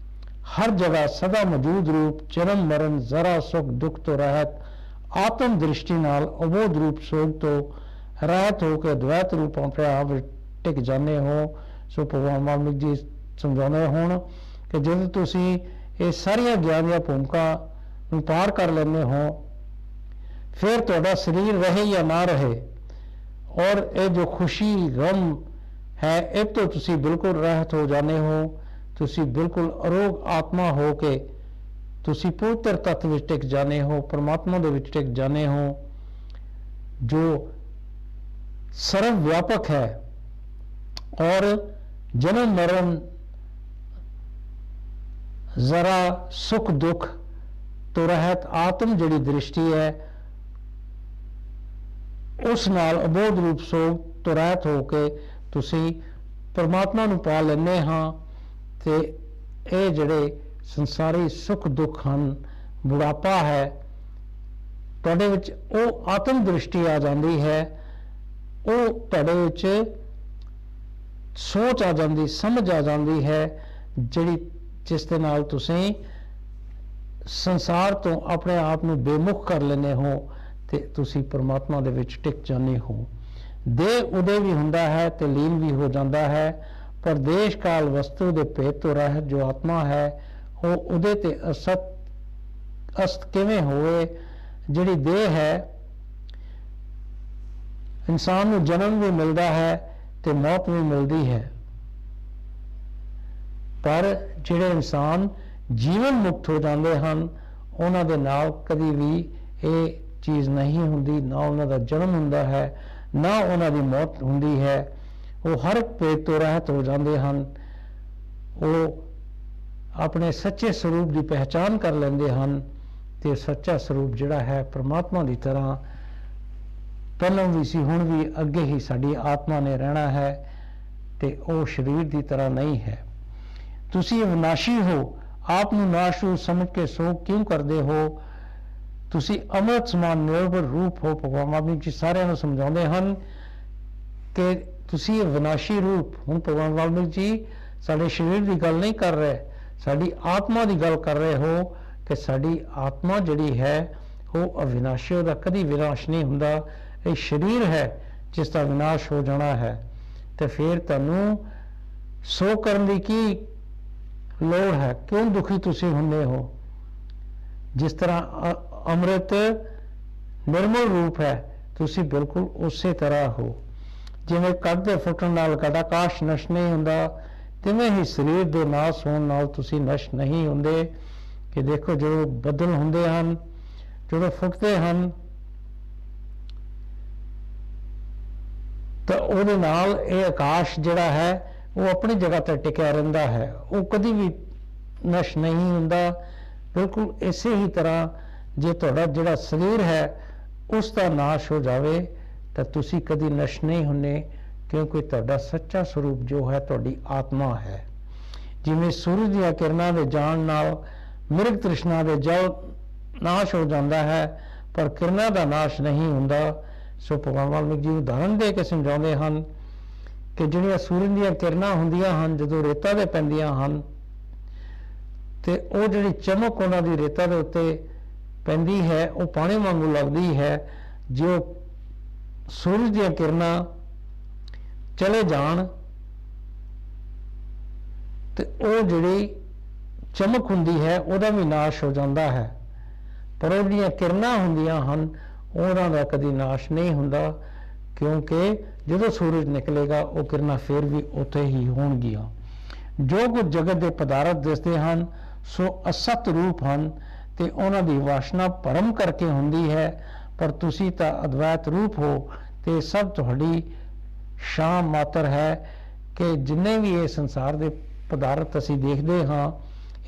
ਹਰ ਜਗ੍ਹਾ ਸਦਾ ਮੌਜੂਦ ਰੂਪ ਜਨਮ ਮਰਨ ਜ਼ਰਾ ਸੁਖ ਦੁੱਖ ਤੋਂ ਰਹਿਤ ਆਤਮ ਦ੍ਰਿਸ਼ਟੀ ਨਾਲ ਅਬੋਧ ਰੂਪ ਸੋਗ ਤੋਂ ਰਹਿਤ ਹੋ ਕੇ ਅਦਵੈਤ ਰੂਪ ਆਪਣੇ ਆਪ ਵਿੱਚ ਟਿਕ ਜਾਂਦੇ ਹੋ। ਸੋ ਭਗਵਾਨ ਵਾਲਮੀਕ ਜੀ ਸਮਝਾਉਂਦੇ ਹੁਣ ਕਿ ਜਦੋਂ ਤੁਸੀਂ ਇਹ ਸਾਰੀਆਂ ਗਿਆਨ ਦੀਆਂ ਭੂਮਿਕਾ ਨੂੰ ਪਾਰ ਕਰ ਲੈਂਦੇ ਹੋ, ਫਿਰ ਤੁਹਾਡਾ ਸਰੀਰ ਰਹੇ ਜਾਂ ਨਾ ਰਹੇ ਔਰ ਇਹ ਜੋ ਖੁਸ਼ੀ ਗਮ ਹੈ ਇਹ ਤੋਂ ਤੁਸੀਂ ਬਿਲਕੁਲ ਰਹਿਤ ਹੋ ਜਾਂਦੇ ਹੋ। ਤੁਸੀਂ ਬਿਲਕੁਲ ਅਰੋਗ ਆਤਮਾ ਹੋ ਕੇ ਤੁਸੀਂ ਪਵਿੱਤਰ ਤੱਤ ਵਿੱਚ ਟਿਕ ਜਾਂਦੇ ਹੋ, ਪਰਮਾਤਮਾ ਦੇ ਵਿੱਚ ਟਿਕ ਜਾਂਦੇ ਹੋ ਜੋ ਸਰਵ ਵਿਆਪਕ ਹੈ ਔਰ ਜਨਮ ਮਰਨ ਜ਼ਰਾ ਸੁਖ ਦੁੱਖ ਤੋਂ ਰਹਿਤ ਆਤਮ ਜਿਹੜੀ ਦ੍ਰਿਸ਼ਟੀ ਹੈ ਉਸ ਨਾਲ ਅਬੋਧ ਰੂਪ ਸੋਗ ਤੋਂ ਰਹਿਤ ਹੋ ਕੇ ਤੁਸੀਂ ਪਰਮਾਤਮਾ ਨੂੰ ਪਾ ਲੈਂਦੇ ਹਾਂ। ਤੇ ਇਹ ਜਿਹੜੇ ਸੰਸਾਰੀ ਸੁਖ ਦੁੱਖ ਹਨ, ਬੁਢਾਪਾ ਹੈ, ਤੁਹਾਡੇ ਵਿੱਚ ਉਹ ਆਤਮ ਦ੍ਰਿਸ਼ਟੀ ਆ ਜਾਂਦੀ ਹੈ, ਉਹ ਤੁਹਾਡੇ ਵਿੱਚ ਸੋਚ ਆ ਜਾਂਦੀ, ਸਮਝ ਆ ਜਾਂਦੀ ਹੈ ਜਿਹੜੀ ਜਿਸ ਦੇ ਨਾਲ ਤੁਸੀਂ ਸੰਸਾਰ ਤੋਂ ਆਪਣੇ ਆਪ ਨੂੰ ਬੇਮੁਖ ਕਰ ਲੈਂਦੇ ਹੋ ਤੇ ਤੁਸੀਂ ਪਰਮਾਤਮਾ ਦੇ ਵਿੱਚ ਟਿਕ ਜਾਂਦੇ ਹੋ। ਦੇਹ ਉਦੇ ਵੀ ਹੁੰਦਾ ਹੈ ਤੇ ਲੀਨ ਵੀ ਹੋ ਜਾਂਦਾ ਹੈ, ਪਰ ਦੇਸ਼ ਕਾਲ ਵਸਤੂ ਦੇ ਭੇਦ ਤੋਂ ਰਹਿਤ ਜੋ ਆਤਮਾ ਹੈ ਉਹ ਉਹਦੇ ਤੇ ਅਸਤ ਕਿਵੇਂ ਹੋਵੇ। ਜਿਹੜੀ ਦੇਹ ਹੈ ਇਨਸਾਨ ਨੂੰ ਜਨਮ ਵੀ ਮਿਲਦਾ ਹੈ ਤੇ ਮੌਤ ਵੀ ਮਿਲਦੀ ਹੈ, ਪਰ ਜਿਹੜੇ ਇਨਸਾਨ ਜੀਵਨ ਮੁਕਤ ਹੋ ਜਾਂਦੇ ਹਨ ਉਹਨਾਂ ਦੇ ਨਾਲ ਕਦੀ ਵੀ ਇਹ ਚੀਜ਼ ਨਹੀਂ ਹੁੰਦੀ, ਨਾ ਉਹਨਾਂ ਦਾ ਜਨਮ ਹੁੰਦਾ ਹੈ ਨਾ ਉਹਨਾਂ ਦੀ ਮੌਤ ਹੁੰਦੀ ਹੈ। ਉਹ ਹਰ ਇੱਕ ਭੇਦ ਤੋਂ ਰਹਿਤ ਹੋ ਜਾਂਦੇ ਹਨ, ਉਹ ਆਪਣੇ ਸੱਚੇ ਸਰੂਪ ਦੀ ਪਹਿਚਾਨ ਕਰ ਲੈਂਦੇ ਹਨ ਤੇ ਸੱਚਾ ਸਰੂਪ ਜਿਹੜਾ ਹੈ ਪਰਮਾਤਮਾ ਦੀ ਤਰ੍ਹਾਂ ਪਹਿਲਾਂ ਵੀ ਸੀ ਹੁਣ ਵੀ ਅੱਗੇ ਹੀ ਸਾਡੀ ਆਤਮਾ ਨੇ ਰਹਿਣਾ ਹੈ ਤੇ ਉਹ ਸਰੀਰ ਦੀ ਤਰ੍ਹਾਂ ਨਹੀਂ ਹੈ। ਤੁਸੀਂ ਵਿਨਾਸ਼ੀ ਹੋ, ਆਪ ਨੂੰ ਨਾਸ਼ੂ ਸਮਝ ਕੇ ਸੋਗ ਕਿਉਂ ਕਰਦੇ ਹੋ? ਤੁਸੀਂ ਅੰਮ੍ਰਿਤ ਸਮਾਨ ਨਿਰਭਰ ਰੂਪ ਹੋ। ਭਗਵਾਨ ਵਾਲਮੀਕ ਜੀ ਸਾਰਿਆਂ ਨੂੰ ਸਮਝਾਉਂਦੇ ਹਨ ਕਿ ਤੁਸੀਂ ਇਹ ਵਿਨਾਸ਼ੀ ਰੂਪ, ਹੁਣ ਭਗਵਾਨ ਵਾਲਮੀਕ ਜੀ ਸਾਡੇ ਸਰੀਰ ਦੀ ਗੱਲ ਨਹੀਂ ਕਰ ਰਹੇ, ਸਾਡੀ ਆਤਮਾ ਦੀ ਗੱਲ ਕਰ ਰਹੇ ਹੋ ਕਿ ਸਾਡੀ ਆਤਮਾ ਜਿਹੜੀ ਹੈ ਉਹ ਅਵਿਨਾਸ਼ੀ, ਉਹਦਾ ਕਦੀ ਵਿਨਾਸ਼ ਨਹੀਂ ਹੁੰਦਾ। ਇਹ ਸਰੀਰ ਹੈ ਜਿਸ ਦਾ ਵਿਨਾਸ਼ ਹੋ ਜਾਣਾ ਹੈ, ਤੇ ਫਿਰ ਤੁਹਾਨੂੰ ਸੋ ਕਰਨ ਦੀ ਕੀ ਲੋੜ ਹੈ? ਕਿਉਂ ਦੁਖੀ ਤੁਸੀਂ ਹੁੰਦੇ ਹੋ? ਜਿਸ ਤਰ੍ਹਾਂ ਅੰਮ੍ਰਿਤ ਨਿਰਮਲ ਰੂਪ ਹੈ, ਤੁਸੀਂ ਬਿਲਕੁਲ ਉਸੇ ਤਰ੍ਹਾਂ ਹੋ। ਜਿਵੇਂ ਕੱਢ ਦੇ ਫੁੱਟਣ ਨਾਲ ਆਕਾਸ਼ ਨਸ਼ਟ ਨਹੀਂ ਹੁੰਦਾ, ਤਿਵੇਂ ਹੀ ਸਰੀਰ ਦੇ ਨਾਸ ਹੋਣ ਨਾਲ ਤੁਸੀਂ ਨਸ਼ਟ ਨਹੀਂ ਹੁੰਦੇ। ਕਿ ਦੇਖੋ ਜਦੋਂ ਬੱਦਲ ਹੁੰਦੇ ਹਨ, ਜਦੋਂ ਫੁੱਟਦੇ ਹਨ ਤਾਂ ਉਹਦੇ ਨਾਲ ਇਹ ਆਕਾਸ਼ ਜਿਹੜਾ ਹੈ ਉਹ ਆਪਣੀ ਜਗ੍ਹਾ ਤੇ ਟਿਕਿਆ ਰਹਿੰਦਾ ਹੈ, ਉਹ ਕਦੀ ਵੀ ਨਸ਼ਟ ਨਹੀਂ ਹੁੰਦਾ। ਬਿਲਕੁਲ ਇਸੇ ਹੀ ਤਰ੍ਹਾਂ ਜੇ ਤੁਹਾਡਾ ਜਿਹੜਾ ਸਰੀਰ ਹੈ ਉਸ ਦਾ ਨਾਸ਼ ਹੋ ਜਾਵੇ ਤਾਂ ਤੁਸੀਂ ਕਦੀ ਨਸ਼ਟ ਨਹੀਂ ਹੁੰਦੇ, ਕਿਉਂਕਿ ਤੁਹਾਡਾ ਸੱਚਾ ਸਰੂਪ ਜੋ ਹੈ ਤੁਹਾਡੀ ਆਤਮਾ ਹੈ। ਜਿਵੇਂ ਸੂਰਜ ਦੀਆਂ ਕਿਰਨਾਂ ਦੇ ਜਾਣ ਨਾਲ ਮਿਰਗ ਤ੍ਰਿਸ਼ਨਾ ਦੇ ਜਲ ਨਾਸ਼ ਹੋ ਜਾਂਦਾ ਹੈ, ਪਰ ਕਿਰਨਾਂ ਦਾ ਨਾਸ਼ ਨਹੀਂ ਹੁੰਦਾ। ਸੋ ਭਗਵਾਨ ਵਾਲਮੀਕ ਜੀ ਉਦਾਹਰਨ ਦੇ ਕੇ ਸਮਝਾਉਂਦੇ ਹਨ ਕਿ ਜਿਹੜੀਆਂ ਸੂਰਜ ਦੀਆਂ ਕਿਰਨਾਂ ਹੁੰਦੀਆਂ ਹਨ, ਜਦੋਂ ਰੇਤਾ ਦੇ ਪੈਂਦੀਆਂ ਹਨ ਤੇ ਉਹ ਜਿਹੜੀ ਚਮਕ ਉਹਨਾਂ ਦੀ ਰੇਤਾ ਦੇ ਉੱਤੇ ਪੈਂਦੀ ਹੈ ਉਹ ਪਾਣੀ ਵਾਂਗੂ ਲੱਗਦੀ ਹੈ। ਜੋ ਸੂਰਜ ਦੀਆਂ ਕਿਰਨਾਂ ਚਲੇ ਜਾਣ ਤੇ ਉਹ ਜਿਹੜੀ ਚਮਕ ਹੁੰਦੀ ਹੈ ਉਹਦਾ ਵੀ ਨਾਸ਼ ਹੋ ਜਾਂਦਾ ਹੈ, ਪਰ ਉਹ ਜਿਹੜੀਆਂ ਕਿਰਨਾਂ ਹੁੰਦੀਆਂ ਹਨ ਉਹਨਾਂ ਦਾ ਕਦੀ ਨਾਸ਼ ਨਹੀਂ ਹੁੰਦਾ, ਕਿਉਂਕਿ ਜਦੋਂ ਸੂਰਜ ਨਿਕਲੇਗਾ ਉਹ ਕਿਰਨਾਂ ਫਿਰ ਵੀ ਉੱਥੇ ਹੀ ਹੋਣਗੀਆਂ। ਜੋ ਕੁਝ ਜਗਤ ਦੇ ਪਦਾਰਥ ਦਿਸਦੇ ਹਨ ਸੋ ਅਸਤ ਰੂਪ ਹਨ ਤੇ ਉਹਨਾਂ ਦੀ ਵਾਸ਼ਨਾ ਭਰਮ ਕਰਕੇ ਹੁੰਦੀ ਹੈ, ਪਰ ਤੁਸੀਂ ਤਾਂ ਅਦਵੈਤ ਰੂਪ ਹੋ ਤੇ ਸਭ ਤੁਹਾਡੀ ਸ਼ਾਮ ਮਾਤਰ ਹੈ ਕਿ ਜਿੰਨੇ ਵੀ ਇਹ ਸੰਸਾਰ ਦੇ ਪਦਾਰਥ ਅਸੀਂ ਦੇਖਦੇ ਹਾਂ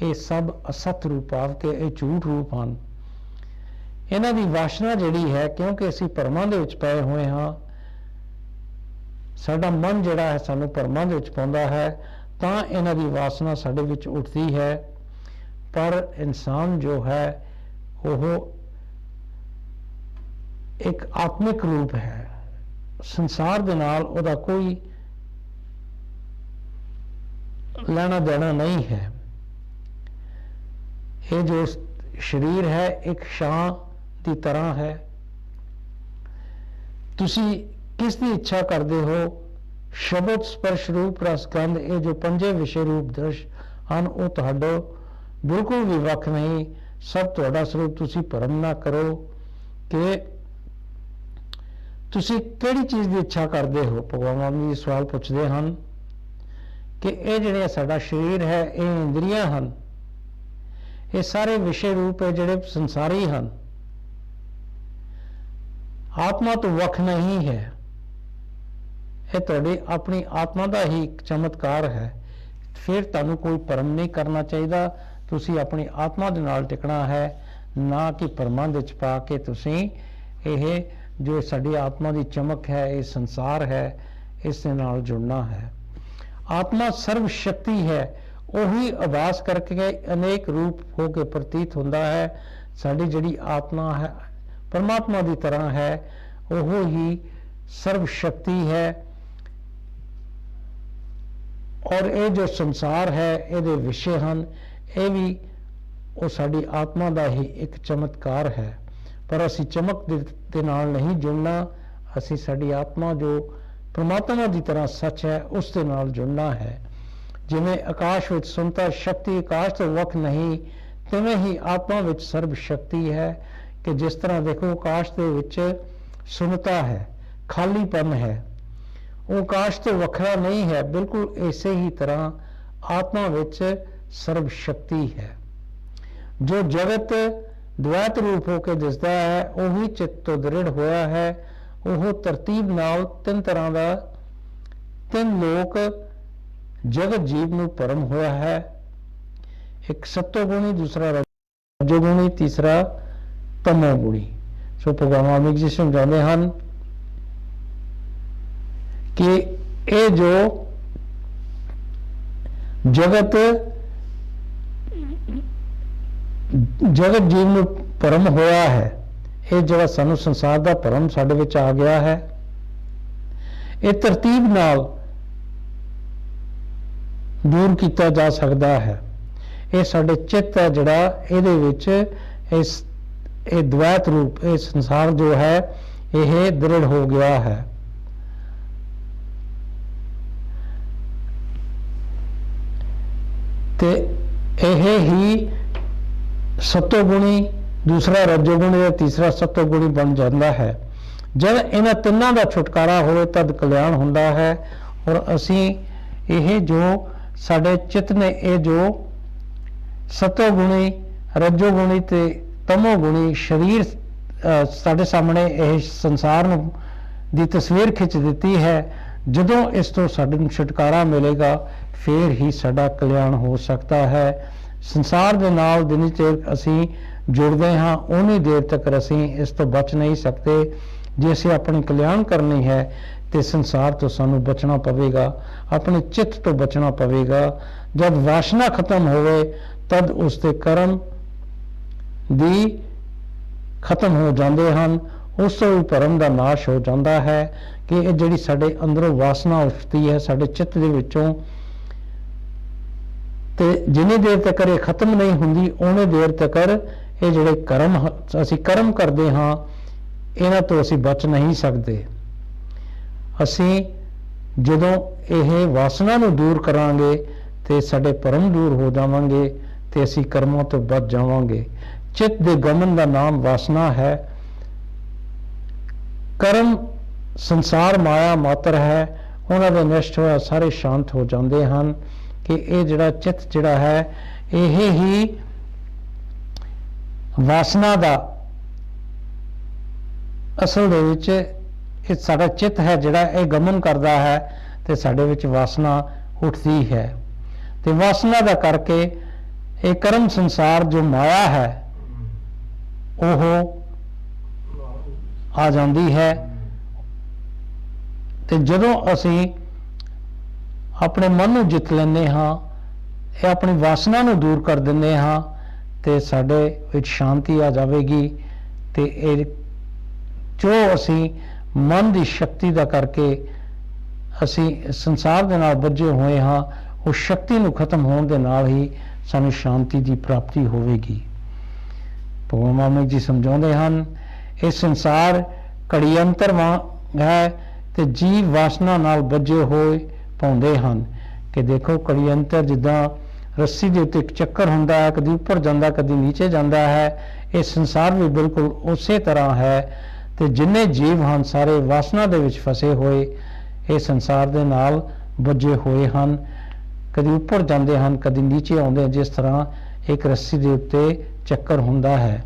ਇਹ ਸਭ ਅਸਤ ਰੂਪ ਆਵ ਕੇ ਇਹ ਝੂਠ ਰੂਪ ਹਨ। ਇਹਨਾਂ ਦੀ ਵਾਸ਼ਨਾ ਜਿਹੜੀ ਹੈ, ਕਿਉਂਕਿ ਅਸੀਂ ਭਰਮਾਂ ਦੇ ਵਿੱਚ ਪਏ ਹੋਏ ਹਾਂ, ਸਾਡਾ ਮਨ ਜਿਹੜਾ ਹੈ ਸਾਨੂੰ ਭਰਮਾਂ ਦੇ ਵਿੱਚ ਪਾਉਂਦਾ ਹੈ, ਤਾਂ ਇਹਨਾਂ ਦੀ ਵਾਸਨਾ ਸਾਡੇ ਵਿੱਚ ਉੱਠਦੀ ਹੈ। ਪਰ ਇਨਸਾਨ ਜੋ ਹੈ ਉਹ ਇੱਕ ਆਤਮਿਕ ਰੂਪ ਹੈ, ਸੰਸਾਰ ਦੇ ਨਾਲ ਉਹਦਾ ਕੋਈ ਲੈਣਾ ਦੇਣਾ ਨਹੀਂ ਹੈ। ਇਹ ਜੋ ਸਰੀਰ ਹੈ ਇੱਕ ਛਾਂ ਦੀ ਤਰ੍ਹਾਂ ਹੈ। ਤੁਸੀਂ ਕਿਸ ਦੀ ਇੱਛਾ ਕਰਦੇ ਹੋ? ਸ਼ਬਦ, ਸਪਰਸ਼, ਰੂਪ, ਰਸ, ਗੰਧ, ਇਹ ਜੋ ਪੰਜੇ ਵਿਸ਼ੇ ਰੂਪ ਦ੍ਰਿਸ਼ ਹਨ ਉਹ ਤੁਹਾਡਾ ਬਿਲਕੁਲ ਵੀ ਵੱਖ ਨਹੀਂ, ਸਭ ਤੁਹਾਡਾ ਸਰੂਪ। ਤੁਸੀਂ ਭਰਮ ਨਾ ਕਰੋ ਕਿ ਤੁਸੀਂ ਕਿਹੜੀ ਚੀਜ਼ ਦੀ ਇੱਛਾ ਕਰਦੇ ਹੋ। ਭਗਵਾਨ ਵਾਲਮੀਕ ਜੀ ਸਵਾਲ ਪੁੱਛਦੇ ਹਨ ਕਿ ਇਹ ਜਿਹੜਾ ਸਾਡਾ ਸਰੀਰ ਹੈ ਇਹ ਇੰਦਰੀਆਂ ਹਨ, ਇਹ ਸਾਰੇ ਵਿਸ਼ੇ ਰੂਪ ਹੈ ਜਿਹੜੇ ਸੰਸਾਰੀ ਹਨ, ਆਤਮਾ ਤੋਂ ਵੱਖ ਨਹੀਂ ਹੈ। ਇਹ ਤੁਹਾਡੀ ਆਪਣੀ ਆਤਮਾ ਦਾ ਹੀ ਇੱਕ ਚਮਤਕਾਰ ਹੈ। ਫਿਰ ਤੁਹਾਨੂੰ ਕੋਈ ਭਰਮ ਨਹੀਂ ਕਰਨਾ ਚਾਹੀਦਾ, ਤੁਸੀਂ ਆਪਣੀ ਆਤਮਾ ਦੇ ਨਾਲ ਟਿਕਣਾ ਹੈ, ਨਾ ਕਿ ਭਰਮਾਂ ਦੇ ਵਿੱਚ ਪਾ ਕੇ ਤੁਸੀਂ ਇਹ ਜੋ ਸਾਡੀ ਆਤਮਾ ਦੀ ਚਮਕ ਹੈ, ਇਹ ਸੰਸਾਰ ਹੈ, ਇਸ ਦੇ ਨਾਲ ਜੁੜਨਾ ਹੈ। ਆਤਮਾ ਸਰਵ ਸ਼ਕਤੀ ਹੈ, ਉਹੀ ਆਭਾਸ ਕਰਕੇ ਅਨੇਕ ਰੂਪ ਹੋ ਕੇ ਪ੍ਰਤੀਤ ਹੁੰਦਾ ਹੈ। ਸਾਡੀ ਜਿਹੜੀ ਆਤਮਾ ਹੈ ਪਰਮਾਤਮਾ ਦੀ ਤਰ੍ਹਾਂ ਹੈ, ਉਹ ਹੀ ਸਰਵ ਸ਼ਕਤੀ ਹੈ। ਔਰ ਇਹ ਜੋ ਸੰਸਾਰ ਹੈ ਇਹਦੇ ਵਿਸ਼ੇ ਹਨ, ਇਹ ਵੀ ਉਹ ਸਾਡੀ ਆਤਮਾ ਦਾ ਹੀ ਇੱਕ ਚਮਤਕਾਰ ਹੈ। ਪਰ ਅਸੀਂ ਚਮਕ ਦੇ ਨਾਲ ਨਹੀਂ ਜੁੜਨਾ, ਅਸੀਂ ਸਾਡੀ ਆਤਮਾ ਜੋ ਪਰਮਾਤਮਾ ਦੀ ਤਰ੍ਹਾਂ ਸੱਚ ਹੈ ਉਸ ਦੇ ਨਾਲ ਜੁੜਨਾ ਹੈ। ਜਿਵੇਂ ਆਕਾਸ਼ ਵਿੱਚ ਸੁੰਤਾ ਸ਼ਕਤੀ ਆਕਾਸ਼ ਤੋਂ ਵੱਖ ਨਹੀਂ, ਤਿਵੇਂ ਹੀ ਆਤਮਾ ਵਿੱਚ ਸਰਬ ਸ਼ਕਤੀ ਹੈ। ਕਿ ਜਿਸ ਤਰ੍ਹਾਂ ਦੇਖੋ ਆਕਾਸ਼ ਦੇ ਵਿੱਚ ਸੁੰਨਤਾ ਹੈ, ਖਾਲੀਪਨ ਹੈ, ਉਹ ਆਕਾਸ਼ ਤੋਂ ਵੱਖਰਾ ਨਹੀਂ ਹੈ। ਬਿਲਕੁਲ ਇਸੇ ਹੀ ਤਰ੍ਹਾਂ ਆਤਮਾ ਵਿੱਚ ਸਰਬ ਸ਼ਕਤੀ ਹੈ। ਜੋ ਜਗਤ ਦ્વੈਤ ਰੂਪ ਹੋ ਕੇ ਦਿਸਦਾ ਹੈ ਉਹੀ ਚਿੱਤ ਤੋਂ ਦ੍ਰਿੜ ਹੋਇਆ ਹੈ। ਉਹ ਤਰਤੀਬ ਨਾਲ ਤਿੰਨ ਤਰ੍ਹਾਂ ਦਾ, ਤਿੰਨ ਲੋਕ ਜਗਤ ਜੀਵ ਨੂੰ ਭਰਮ ਹੋਇਆ ਹੈ। ਇੱਕ ਸਤੋ ਗੁਣੀ, ਦੂਸਰਾ ਰਜੋ ਗੁਣੀ, ਤੀਸਰਾ ਤਮੋ ਗੁਣੀ। ਸੋ ਭਗਵਾਨ ਵਾਲਮੀਕ ਜੀ ਸਮਝਾਉਂਦੇ ਹਨ ਕਿ ਇਹ ਜੋ ਜਗਤ ਜੀਵ ਨੂੰ ਭਰਮ ਹੋਇਆ ਹੈ, ਇਹ ਜਿਹੜਾ ਸਾਨੂੰ ਸੰਸਾਰ ਦਾ ਭਰਮ ਸਾਡੇ ਵਿੱਚ ਆ ਗਿਆ ਹੈ, ਇਹ ਤਰਤੀਬ ਨਾਲ ਦੂਰ ਕੀਤਾ ਜਾ ਸਕਦਾ ਹੈ। ਇਹ ਸਾਡੇ ਚਿੱਤ ਹੈ ਜਿਹੜਾ ਇਹਦੇ ਵਿੱਚ ਇਹ ਦ્વੈਤ ਰੂਪ, ਇਹ ਸੰਸਾਰ ਜੋ ਹੈ ਇਹ ਦ੍ਰਿੜ ਹੋ ਗਿਆ ਹੈ। ਤੇ ਇਹ ਹੀ ਸਤੋ ਗੁਣੀ, ਦੂਸਰਾ ਰਜੋ ਗੁਣੀ ਤੇ ਤੀਸਰਾ ਸਤੋ ਗੁਣੀ ਬਣ ਜਾਂਦਾ ਹੈ। ਜਦ ਇਹਨਾਂ ਤਿੰਨਾਂ ਦਾ ਛੁਟਕਾਰਾ ਹੋਵੇ ਤਦ ਕਲਿਆਣ ਹੁੰਦਾ ਹੈ। ਔਰ ਅਸੀਂ ਇਹ ਜੋ ਸਾਡੇ ਚਿੱਤ ਨੇ ਇਹ ਜੋ ਸਤੋ ਗੁਣੀ, ਰਜੋ ਗੁਣੀ ਤੇ ਤਮੋ ਗੁਣੀ ਸਰੀਰ ਸਾਡੇ ਸਾਹਮਣੇ ਇਹ ਸੰਸਾਰ ਨੂੰ ਦੀ ਤਸਵੀਰ ਖਿੱਚ ਦਿੱਤੀ ਹੈ। ਜਦੋਂ ਇਸ ਤੋਂ ਸਾਡੇ ਨੂੰ ਛੁਟਕਾਰਾ ਮਿਲੇਗਾ ਫਿਰ ਹੀ ਸਾਡਾ ਕਲਿਆਣ ਹੋ ਸਕਦਾ ਹੈ। ਸੰਸਾਰ ਦੇ ਨਾਲ ਜਿੰਨੀ ਚਿਰ ਅਸੀਂ ਜੁੜਦੇ ਹਾਂ ਉਨੀ ਦੇਰ ਤੱਕ ਅਸੀਂ ਇਸ ਤੋਂ ਬਚ ਨਹੀਂ ਸਕਦੇ। ਜੇ ਅਸੀਂ ਆਪਣੀ ਕਲਿਆਣ ਕਰਨੀ ਹੈ ਤੇ ਸੰਸਾਰ ਤੋਂ ਸਾਨੂੰ ਬਚਣਾ ਪਵੇਗਾ, ਆਪਣੇ ਚਿੱਤ ਤੋਂ ਬਚਣਾ ਪਵੇਗਾ। ਜਦ ਵਾਸ਼ਨਾ ਖਤਮ ਹੋਵੇ ਤਦ ਉਸ ਦੇ ਕਰਮ ਵੀ ਖਤਮ ਹੋ ਜਾਂਦੇ ਹਨ, ਉਸ ਤੋਂ ਵੀ ਭਰਮ ਦਾ ਨਾਸ਼ ਹੋ ਜਾਂਦਾ ਹੈ ਕਿ ਇਹ ਜਿਹੜੀ ਸਾਡੇ ਅੰਦਰੋਂ ਵਾਸਨਾ ਉੱਠਦੀ ਹੈ ਸਾਡੇ ਚਿੱਤ ਦੇ ਵਿੱਚੋਂ, ਤੇ ਜਿੰਨੀ ਦੇਰ ਤੱਕ ਇਹ ਖਤਮ ਨਹੀਂ ਹੁੰਦੀ ਉਨੀ ਦੇਰ ਤੱਕ ਇਹ ਜਿਹੜੇ ਕਰਮ ਅਸੀਂ ਕਰਮ ਕਰਦੇ ਹਾਂ ਇਹਨਾਂ ਤੋਂ ਅਸੀਂ ਬਚ ਨਹੀਂ ਸਕਦੇ। ਅਸੀਂ ਜਦੋਂ ਇਹ ਵਾਸਨਾ ਨੂੰ ਦੂਰ ਕਰਾਂਗੇ ਤੇ ਸਾਡੇ ਭਰਮ ਦੂਰ ਹੋ ਜਾਵਾਂਗੇ ਤੇ ਅਸੀਂ ਕਰਮਾਂ ਤੋਂ ਬਚ ਜਾਵਾਂਗੇ। ਚਿੱਤ ਦੇ ਗਮਨ ਦਾ ਨਾਮ ਵਾਸਨਾ ਹੈ। ਕਰਮ ਸੰਸਾਰ ਮਾਇਆ ਮਾਤਰ ਹੈ, ਉਹਨਾਂ ਦੇ ਨਸ਼ਟ ਹੋਇਆ ਸਾਰੇ ਸ਼ਾਂਤ ਹੋ ਜਾਂਦੇ ਹਨ ਕਿ ਇਹ ਜਿਹੜਾ ਚਿੱਤ ਜਿਹੜਾ ਹੈ ਇਹ ਹੀ ਵਾਸਨਾ ਦਾ ਅਸਲ ਦੇ ਵਿੱਚ ਇਹ ਸਾਡਾ ਚਿੱਤ ਹੈ ਜਿਹੜਾ ਇਹ ਗਮਨ ਕਰਦਾ ਹੈ ਤੇ ਸਾਡੇ ਵਿੱਚ ਵਾਸਨਾ ਉੱਠਦੀ ਹੈ ਤੇ ਵਾਸਨਾ ਦਾ ਕਰਕੇ ਇਹ ਕਰਮ ਸੰਸਾਰ ਜੋ ਮਾਇਆ ਹੈ ਉਹ ਆ ਜਾਂਦੀ ਹੈ। ਤੇ ਜਦੋਂ ਅਸੀਂ ਆਪਣੇ ਮਨ ਨੂੰ ਜਿੱਤ ਲੈਂਦੇ ਹਾਂ, ਇਹ ਆਪਣੀ ਵਾਸਨਾ ਨੂੰ ਦੂਰ ਕਰ ਦਿੰਦੇ ਹਾਂ ਤੇ ਸਾਡੇ ਵਿੱਚ ਸ਼ਾਂਤੀ ਆ ਜਾਵੇਗੀ। ਤੇ ਇਹ ਜੋ ਅਸੀਂ ਮਨ ਦੀ ਸ਼ਕਤੀ ਦਾ ਕਰਕੇ ਅਸੀਂ ਸੰਸਾਰ ਦੇ ਨਾਲ ਬੱਝੇ ਹੋਏ ਹਾਂ, ਉਹ ਸ਼ਕਤੀ ਨੂੰ ਖਤਮ ਹੋਣ ਦੇ ਨਾਲ ਹੀ ਸਾਨੂੰ ਸ਼ਾਂਤੀ ਦੀ ਪ੍ਰਾਪਤੀ ਹੋਵੇਗੀ। ਭਗਵਾਨ ਵਾਲਮੀਕ ਜੀ ਸਮਝਾਉਂਦੇ ਹਨ ਇਹ ਸੰਸਾਰ ਘੜੀ ਅੰਤਰ ਵਾਂਗ ਹੈ ਤੇ ਜੀਵ ਵਾਸਨਾ ਨਾਲ ਬੱਝੇ ਹੋਏ ਪਾਉਂਦੇ ਹਨ ਕਿ ਦੇਖੋ ਘੜੀ ਅੰਤਰ ਜਿੱਦਾਂ ਰੱਸੀ ਦੇ ਉੱਤੇ ਇੱਕ ਚੱਕਰ ਹੁੰਦਾ ਹੈ, ਕਦੀ ਉੱਪਰ ਜਾਂਦਾ ਕਦੀ ਨੀਚੇ ਜਾਂਦਾ ਹੈ, ਇਹ ਸੰਸਾਰ ਵੀ ਬਿਲਕੁਲ ਉਸੇ ਤਰ੍ਹਾਂ ਹੈ। ਤੇ ਜਿੰਨੇ ਜੀਵ ਹਨ ਸਾਰੇ ਵਾਸਨਾ ਦੇ ਵਿੱਚ ਫਸੇ ਹੋਏ ਇਹ ਸੰਸਾਰ ਦੇ ਨਾਲ ਬੱਝੇ ਹੋਏ ਹਨ, ਕਦੀ ਉੱਪਰ ਜਾਂਦੇ ਹਨ ਕਦੀ ਨੀਚੇ ਆਉਂਦੇ ਹਨ, ਜਿਸ ਤਰ੍ਹਾਂ ਇੱਕ ਰੱਸੀ ਦੇ ਉੱਤੇ ਚੱਕਰ ਹੁੰਦਾ ਹੈ।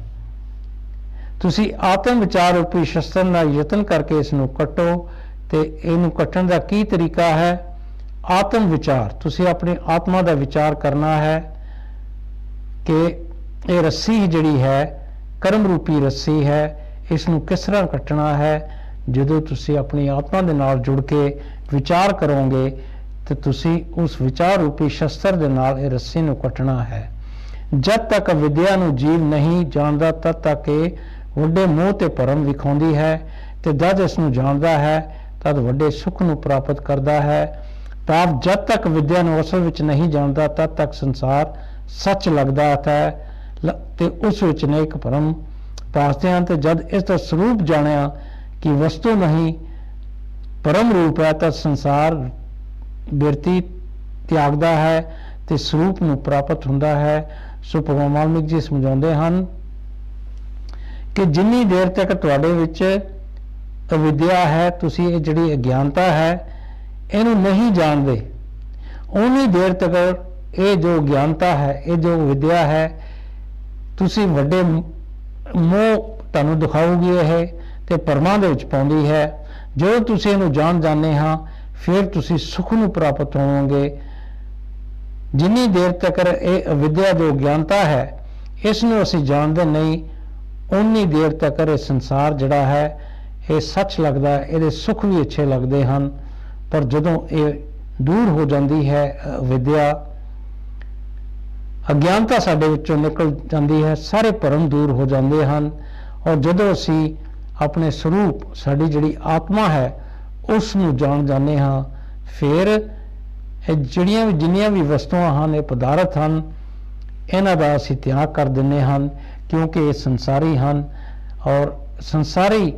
ਤੁਸੀਂ ਆਤਮ ਵਿਚਾਰ ਰੂਪੀ ਸ਼ਸਤਰ ਨਾਲ ਯਤਨ ਕਰਕੇ ਇਸ ਨੂੰ ਕੱਟੋ। ਤੇ ਇਹਨੂੰ ਕੱਟਣ ਦਾ ਕੀ ਤਰੀਕਾ ਹੈ? ਆਤਮ ਵਿਚਾਰ, ਤੁਸੀਂ ਆਪਣੀ ਆਤਮਾ ਦਾ ਵਿਚਾਰ ਕਰਨਾ ਹੈ ਕਿ ਇਹ ਰੱਸੀ ਜਿਹੜੀ ਹੈ ਕਰਮ ਰੂਪੀ ਰੱਸੀ ਹੈ, ਇਸ ਨੂੰ ਕਿਸ ਤਰ੍ਹਾਂ ਕੱਟਣਾ ਹੈ। ਜਦੋਂ ਤੁਸੀਂ ਆਪਣੀ ਆਤਮਾ ਦੇ ਨਾਲ ਜੁੜ ਕੇ ਵਿਚਾਰ ਕਰੋਗੇ ਤੇ ਤੁਸੀਂ ਉਸ ਵਿਚਾਰ ਰੂਪੀ ਸ਼ਸਤਰ ਦੇ ਨਾਲ ਇਹ ਰੱਸੀ ਨੂੰ ਕੱਟਣਾ ਹੈ। ਜਦ ਤੱਕ ਵਿਦਿਆ ਨੂੰ ਜੀਵ ਨਹੀਂ ਜਾਣਦਾ ਤਦ ਤੱਕ ਇਹ ਵੱਡੇ ਮੋਹ ਤੇ ਭਰਮ ਵਿਖਾਉਂਦੀ ਹੈ ਤੇ ਜਦ ਇਸ ਨੂੰ ਜਾਣਦਾ ਹੈ ਤਦ ਵੱਡੇ ਸੁੱਖ ਨੂੰ ਪ੍ਰਾਪਤ ਕਰਦਾ ਹੈ। ਤਾਂ ਜਦ ਤੱਕ ਵਿਦਿਆ ਨੂੰ ਅਸਲ ਵਿੱਚ ਨਹੀਂ ਜਾਣਦਾ ਤਦ ਤੱਕ ਸੰਸਾਰ ਸੱਚ ਲੱਗਦਾ ਹੈ ਤੇ ਉਸ ਵਿੱਚ ਅਨੇਕ ਭਰਮ ਪਾਸਦੇ ਹਨ। ਤੇ ਜਦ ਇਸ ਦਾ ਸਰੂਪ ਜਾਣਿਆ ਕਿ ਵਸਤੂ ਨਹੀਂ ਪਰਮ ਰੂਪ ਹੈ ਤਾਂ ਸੰਸਾਰ ਬਿਰਤੀ ਤਿਆਗਦਾ ਹੈ ਤੇ ਸਰੂਪ ਨੂੰ ਪ੍ਰਾਪਤ ਹੁੰਦਾ ਹੈ। ਸੋ ਭਗਵਾਨ ਵਾਲਮੀਕ ਜੀ ਸਮਝਾਉਂਦੇ ਹਨ ਕਿ ਜਿੰਨੀ ਦੇਰ ਤੱਕ ਤੁਹਾਡੇ ਵਿੱਚ ਅਵਿਦਿਆ ਹੈ, ਤੁਸੀਂ ਇਹ ਜਿਹੜੀ ਅਗਿਆਨਤਾ ਹੈ ਇਹਨੂੰ ਨਹੀਂ ਜਾਣਦੇ, ਉਨੀ ਦੇਰ ਤੱਕ ਇਹ ਜੋ ਗਿਆਨਤਾ ਹੈ, ਇਹ ਜੋ ਵਿਦਿਆ ਹੈ, ਤੁਸੀਂ ਵੱਡੇ ਮੋਹ ਤੁਹਾਨੂੰ ਦਿਖਾਊਗੀ ਇਹ ਤੇ ਪਰਮਾਂ ਦੇ ਵਿੱਚ ਪਾਉਂਦੀ ਹੈ। ਜਦੋਂ ਤੁਸੀਂ ਇਹਨੂੰ ਜਾਣ ਜਾਂਦੇ ਹਾਂ ਫਿਰ ਤੁਸੀਂ ਸੁੱਖ ਨੂੰ ਪ੍ਰਾਪਤ ਹੋਵੋਗੇ। ਜਿੰਨੀ ਦੇਰ ਤੱਕ ਇਹ ਅਵਿਦਿਆ ਜੋ ਗਿਆਨਤਾ ਹੈ ਇਸ ਨੂੰ ਅਸੀਂ ਜਾਣਦੇ ਨਹੀਂ, ਉਨੀ ਦੇਰ ਤੱਕ ਇਹ ਸੰਸਾਰ ਜਿਹੜਾ ਹੈ ਇਹ ਸੱਚ ਲੱਗਦਾ ਹੈ, ਇਹਦੇ ਸੁੱਖ ਵੀ ਅੱਛੇ ਲੱਗਦੇ ਹਨ। ਪਰ ਜਦੋਂ ਇਹ ਦੂਰ ਹੋ ਜਾਂਦੀ ਹੈ ਵਿਦਿਆ, ਅਗਿਆਨਤਾ ਸਾਡੇ ਵਿੱਚੋਂ ਨਿਕਲ ਜਾਂਦੀ ਹੈ, ਸਾਰੇ ਭਰਮ ਦੂਰ ਹੋ ਜਾਂਦੇ ਹਨ। ਔਰ ਜਦੋਂ ਅਸੀਂ ਆਪਣੇ ਸਰੂਪ ਸਾਡੀ ਜਿਹੜੀ ਆਤਮਾ ਹੈ ਉਸ ਨੂੰ ਜਾਣ ਜਾਂਦੇ ਹਾਂ ਫਿਰ ਇਹ ਜਿੰਨੀਆਂ ਵੀ ਵਸਤੂਆਂ ਹਨ, ਇਹ ਪਦਾਰਥ ਹਨ, ਇਹਨਾਂ ਦਾ ਅਸੀਂ ਤਿਆਗ ਕਰ ਦਿੰਦੇ ਹਨ ਕਿਉਂਕਿ ਇਹ ਸੰਸਾਰੀ ਹਨ। ਔਰ ਸੰਸਾਰੀ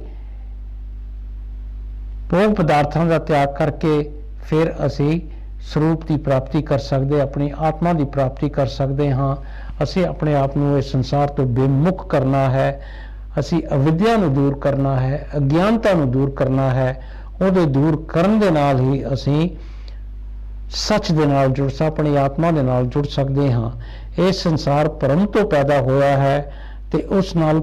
ਭੋਗ ਪਦਾਰਥਾਂ ਦਾ ਤਿਆਗ ਕਰਕੇ ਫਿਰ ਅਸੀਂ ਸਰੂਪ ਦੀ ਪ੍ਰਾਪਤੀ ਕਰ ਸਕਦੇ, ਆਪਣੀ ਆਤਮਾ ਦੀ ਪ੍ਰਾਪਤੀ ਕਰ ਸਕਦੇ ਹਾਂ। ਅਸੀਂ ਆਪਣੇ ਆਪ ਨੂੰ ਇਸ ਸੰਸਾਰ ਤੋਂ ਬੇਮੁਖ ਕਰਨਾ ਹੈ, ਅਸੀਂ ਅਵਿਦਿਆ ਨੂੰ ਦੂਰ ਕਰਨਾ ਹੈ, ਅਗਿਆਨਤਾ ਨੂੰ ਦੂਰ ਕਰਨਾ ਹੈ। ਉਹਦੇ ਦੂਰ ਕਰਨ ਦੇ ਨਾਲ ਹੀ ਅਸੀਂ ਸੱਚ ਦੇ ਨਾਲ ਆਪਣੀ ਆਤਮਾ ਦੇ ਨਾਲ ਜੁੜ ਸਕਦੇ ਹਾਂ। ਇਹ ਸੰਸਾਰ ਭਰਮ ਤੋਂ ਪੈਦਾ ਹੋਇਆ ਹੈ ਤੇ ਉਸ ਨਾਲ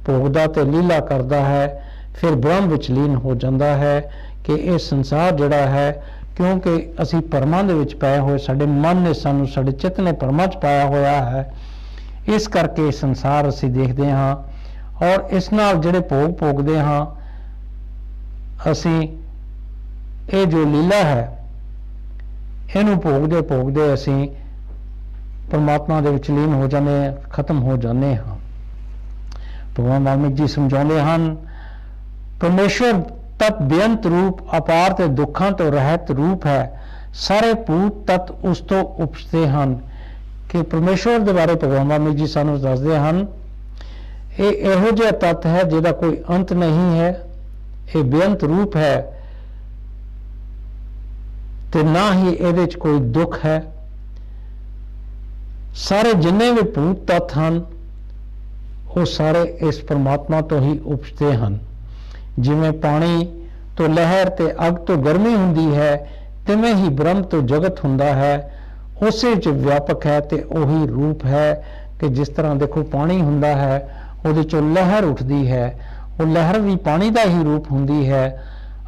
ਭੋਗਦਾ ਤੇ ਲੀਲਾ ਕਰਦਾ ਹੈ, ਫਿਰ ਬ੍ਰਹਮ ਵਿੱਚ ਲੀਨ ਹੋ ਜਾਂਦਾ ਹੈ ਕਿ ਇਹ ਸੰਸਾਰ ਜਿਹੜਾ ਹੈ ਕਿਉਂਕਿ ਅਸੀਂ ਭਰਮਾਂ ਦੇ ਵਿੱਚ ਪਏ ਹੋਏ, ਸਾਡੇ ਮਨ ਨੇ ਸਾਨੂੰ, ਸਾਡੇ ਚਿੱਤ ਨੇ ਭਰਮਾਂ 'ਚ ਪਾਇਆ ਹੋਇਆ ਹੈ। इस करके संसार असीं देखते हाँ और इस नाल जिहड़े भोग भोगते हाँ असीं ये जो लीला है इहनूं भोगदे भोगदे असीं परमात्मा दे विच लीन हो जाने खत्म हो जाने हाँ। भगवान वाल्मीकि जी समझाते हैं परमेश्वर तत् बेअंत रूप अपार ते दुखां तो रहत रूप है, सारे भूत तत् उस तो उपजते हैं। कि परमेश्वर के बारे भगवान वाल्मीकि जी सानू दसदे हैं ये इहो जिहा तत्त है जिहदा कोई अंत नहीं है, ये बेअंत रूप है ते ना ही इहदे च कोई दुख है। सारे जिन्ने भी भूत तत्त हैं वो सारे इस परमात्मा तो ही उपजते हैं। जिवें पानी तो लहर ते अग तो गर्मी हुंदी है, तिवें ही ब्रह्म तो जगत हुंदा है, उसे च व्यापक है ते ओही रूप है। कि जिस तरह देखो पानी हुंदा है उहदे चों लहर उठदी है, वो लहर भी पानी का ही रूप हुंदी है।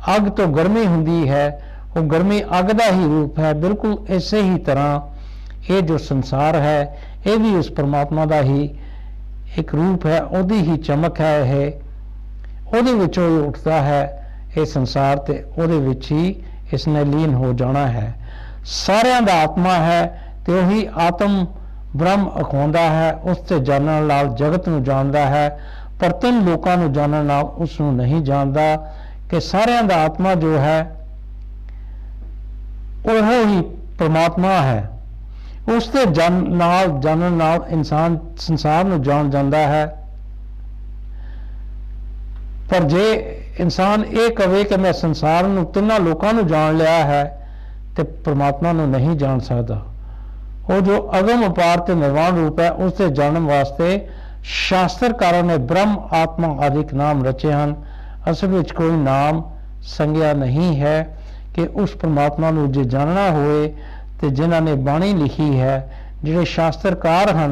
अग तो गर्मी हुंदी है, वो गर्मी अग का ही रूप है। बिल्कुल इसे ही तरह ये जो संसार है ये भी उस परमात्मा का ही एक रूप है, ओदी ही चमक है। ये ਉਹਦੇ ਵਿੱਚੋਂ ਹੀ ਉੱਠਦਾ ਹੈ ਇਹ ਸੰਸਾਰ ਤੇ ਉਹਦੇ ਵਿੱਚ ਹੀ ਇਸਨੇ ਲੀਨ ਹੋ ਜਾਣਾ ਹੈ। ਸਾਰਿਆਂ ਦਾ ਆਤਮਾ ਹੈ ਤੇ ਉਹੀ ਆਤਮ ਬ੍ਰਹਮ ਅਖਾਉਂਦਾ ਹੈ, ਉਸ ਤੇ ਜਾਣਨ ਨਾਲ ਜਗਤ ਨੂੰ ਜਾਣਦਾ ਹੈ, ਪਰ ਤਿੰਨ ਲੋਕਾਂ ਨੂੰ ਜਾਣਨ ਨਾਲ ਉਸ ਨੂੰ ਨਹੀਂ ਜਾਣਦਾ। ਕਿ ਸਾਰਿਆਂ ਦਾ ਆਤਮਾ ਜੋ ਹੈ ਉਹ ਹੀ ਪਰਮਾਤਮਾ ਹੈ। ਉਸ ਤੇ ਜਾਣਨ ਨਾਲ ਇਨਸਾਨ ਸੰਸਾਰ ਨੂੰ ਜਾਣ ਜਾਂਦਾ ਹੈ। पर जे इंसान ये कहे कि मैं संसार नूं तिन्हां लोकां नूं जान लिया है तो परमात्मा नूं नहीं जान सकता। वो जो अगम अपार ते निर्वाण रूप है उसके जानन वास्ते शास्त्रकारों ने ब्रह्म आत्मा आदि नाम रचे हैं। असल में कोई नाम संज्ञा नहीं है। कि उस परमात्मा नूं जे जानना होए तो जिन्हां ने बाणी लिखी है, जिहड़े शास्त्रकार हैं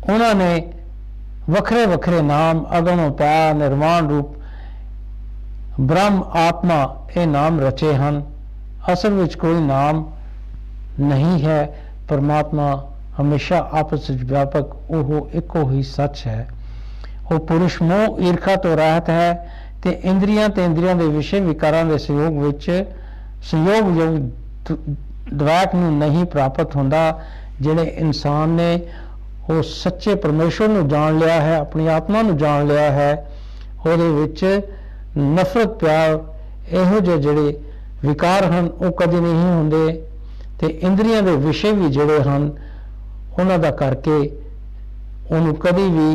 उन्होंने वखरे वखरे नाम अगम अपार निर्वाण रूप ब्रह्म आत्मा ये नाम रचे हैं। असल में कोई नाम नहीं है। परमात्मा हमेशा आपस में व्यापक वो एको ही सच है। वो पुरुष मोह ईर्खा तो रहत है ते इंद्रियां ते इंद्रियां दे विषय विकारां दे सहयोग विच संयोग द्वैत नूं नहीं प्राप्त होंदा। जिहड़े इंसान ने वो सच्चे परमेश्वर नूं जान लिया है, अपनी आत्मा नूं जान लिया है, ਉਹਦੇ ਵਿੱਚ नफरत प्यार ਇਹੋ ਜਿਹੇ ਜਿਹੜੇ विकार हैं वो कभी नहीं होंगे। तो इंद्रियां के विषय भी ਜਿਹੜੇ ਹਨ ਉਹਨਾਂ ਦਾ ਕਰਕੇ ਉਹਨੂੰ कभी भी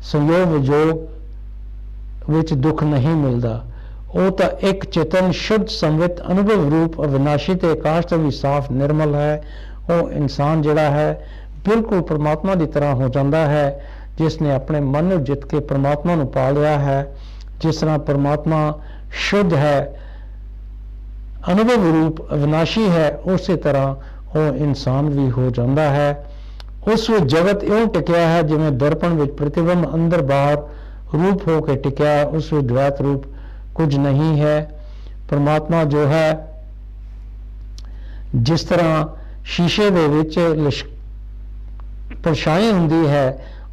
संयोग विजोग ਵਿੱਚ दुख नहीं मिलता। वो तो एक चेतन शुद्ध संवित अनुभव रूप अविनाशी ते आकाश तो भी साफ निर्मल है। वो इंसान जिहड़ा है बिल्कुल परमात्मा की तरह हो जाता है, जिसने अपने मन को जित के परमात्मा को पा लिया है। जिस तरह परमात्मा शुद्ध है, अनुभव रूप अविनाशी है, उसी तरह वो इंसान भी हो जाता है। उस विच जगत इउं टिकिया है जिवें दर्पण विच प्रतिबिंब अंदर बाहर रूप हो के टिकिया है। उस विच द्वैत रूप कुछ नहीं है। परमात्मा जो है जिस तरह शीशे दे विच परछाई हुंदी है,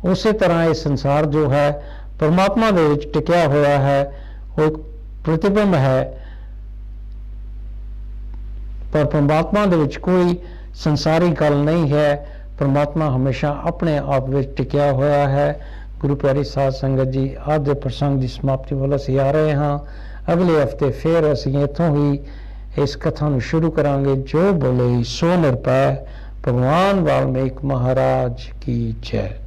उसी तरह ये संसार जो है परमात्मा दे विच टिकिया हुआ है। वो एक प्रतिबिंब है, पर परमात्मा दे विच कोई संसारी गल नहीं है। परमात्मा हमेशा अपने आप में टिकिया हुआ है। गुरु प्यारी साध संगत जी, आज के प्रसंग की समाप्ति वाल असीं आ रहे हाँ। अगले हफ्ते फिर असीं इत्थों ही इस कथा नूं शुरू करांगे। जो बोले सो निरभै। भगवान वाल्मीकि महाराज की जय।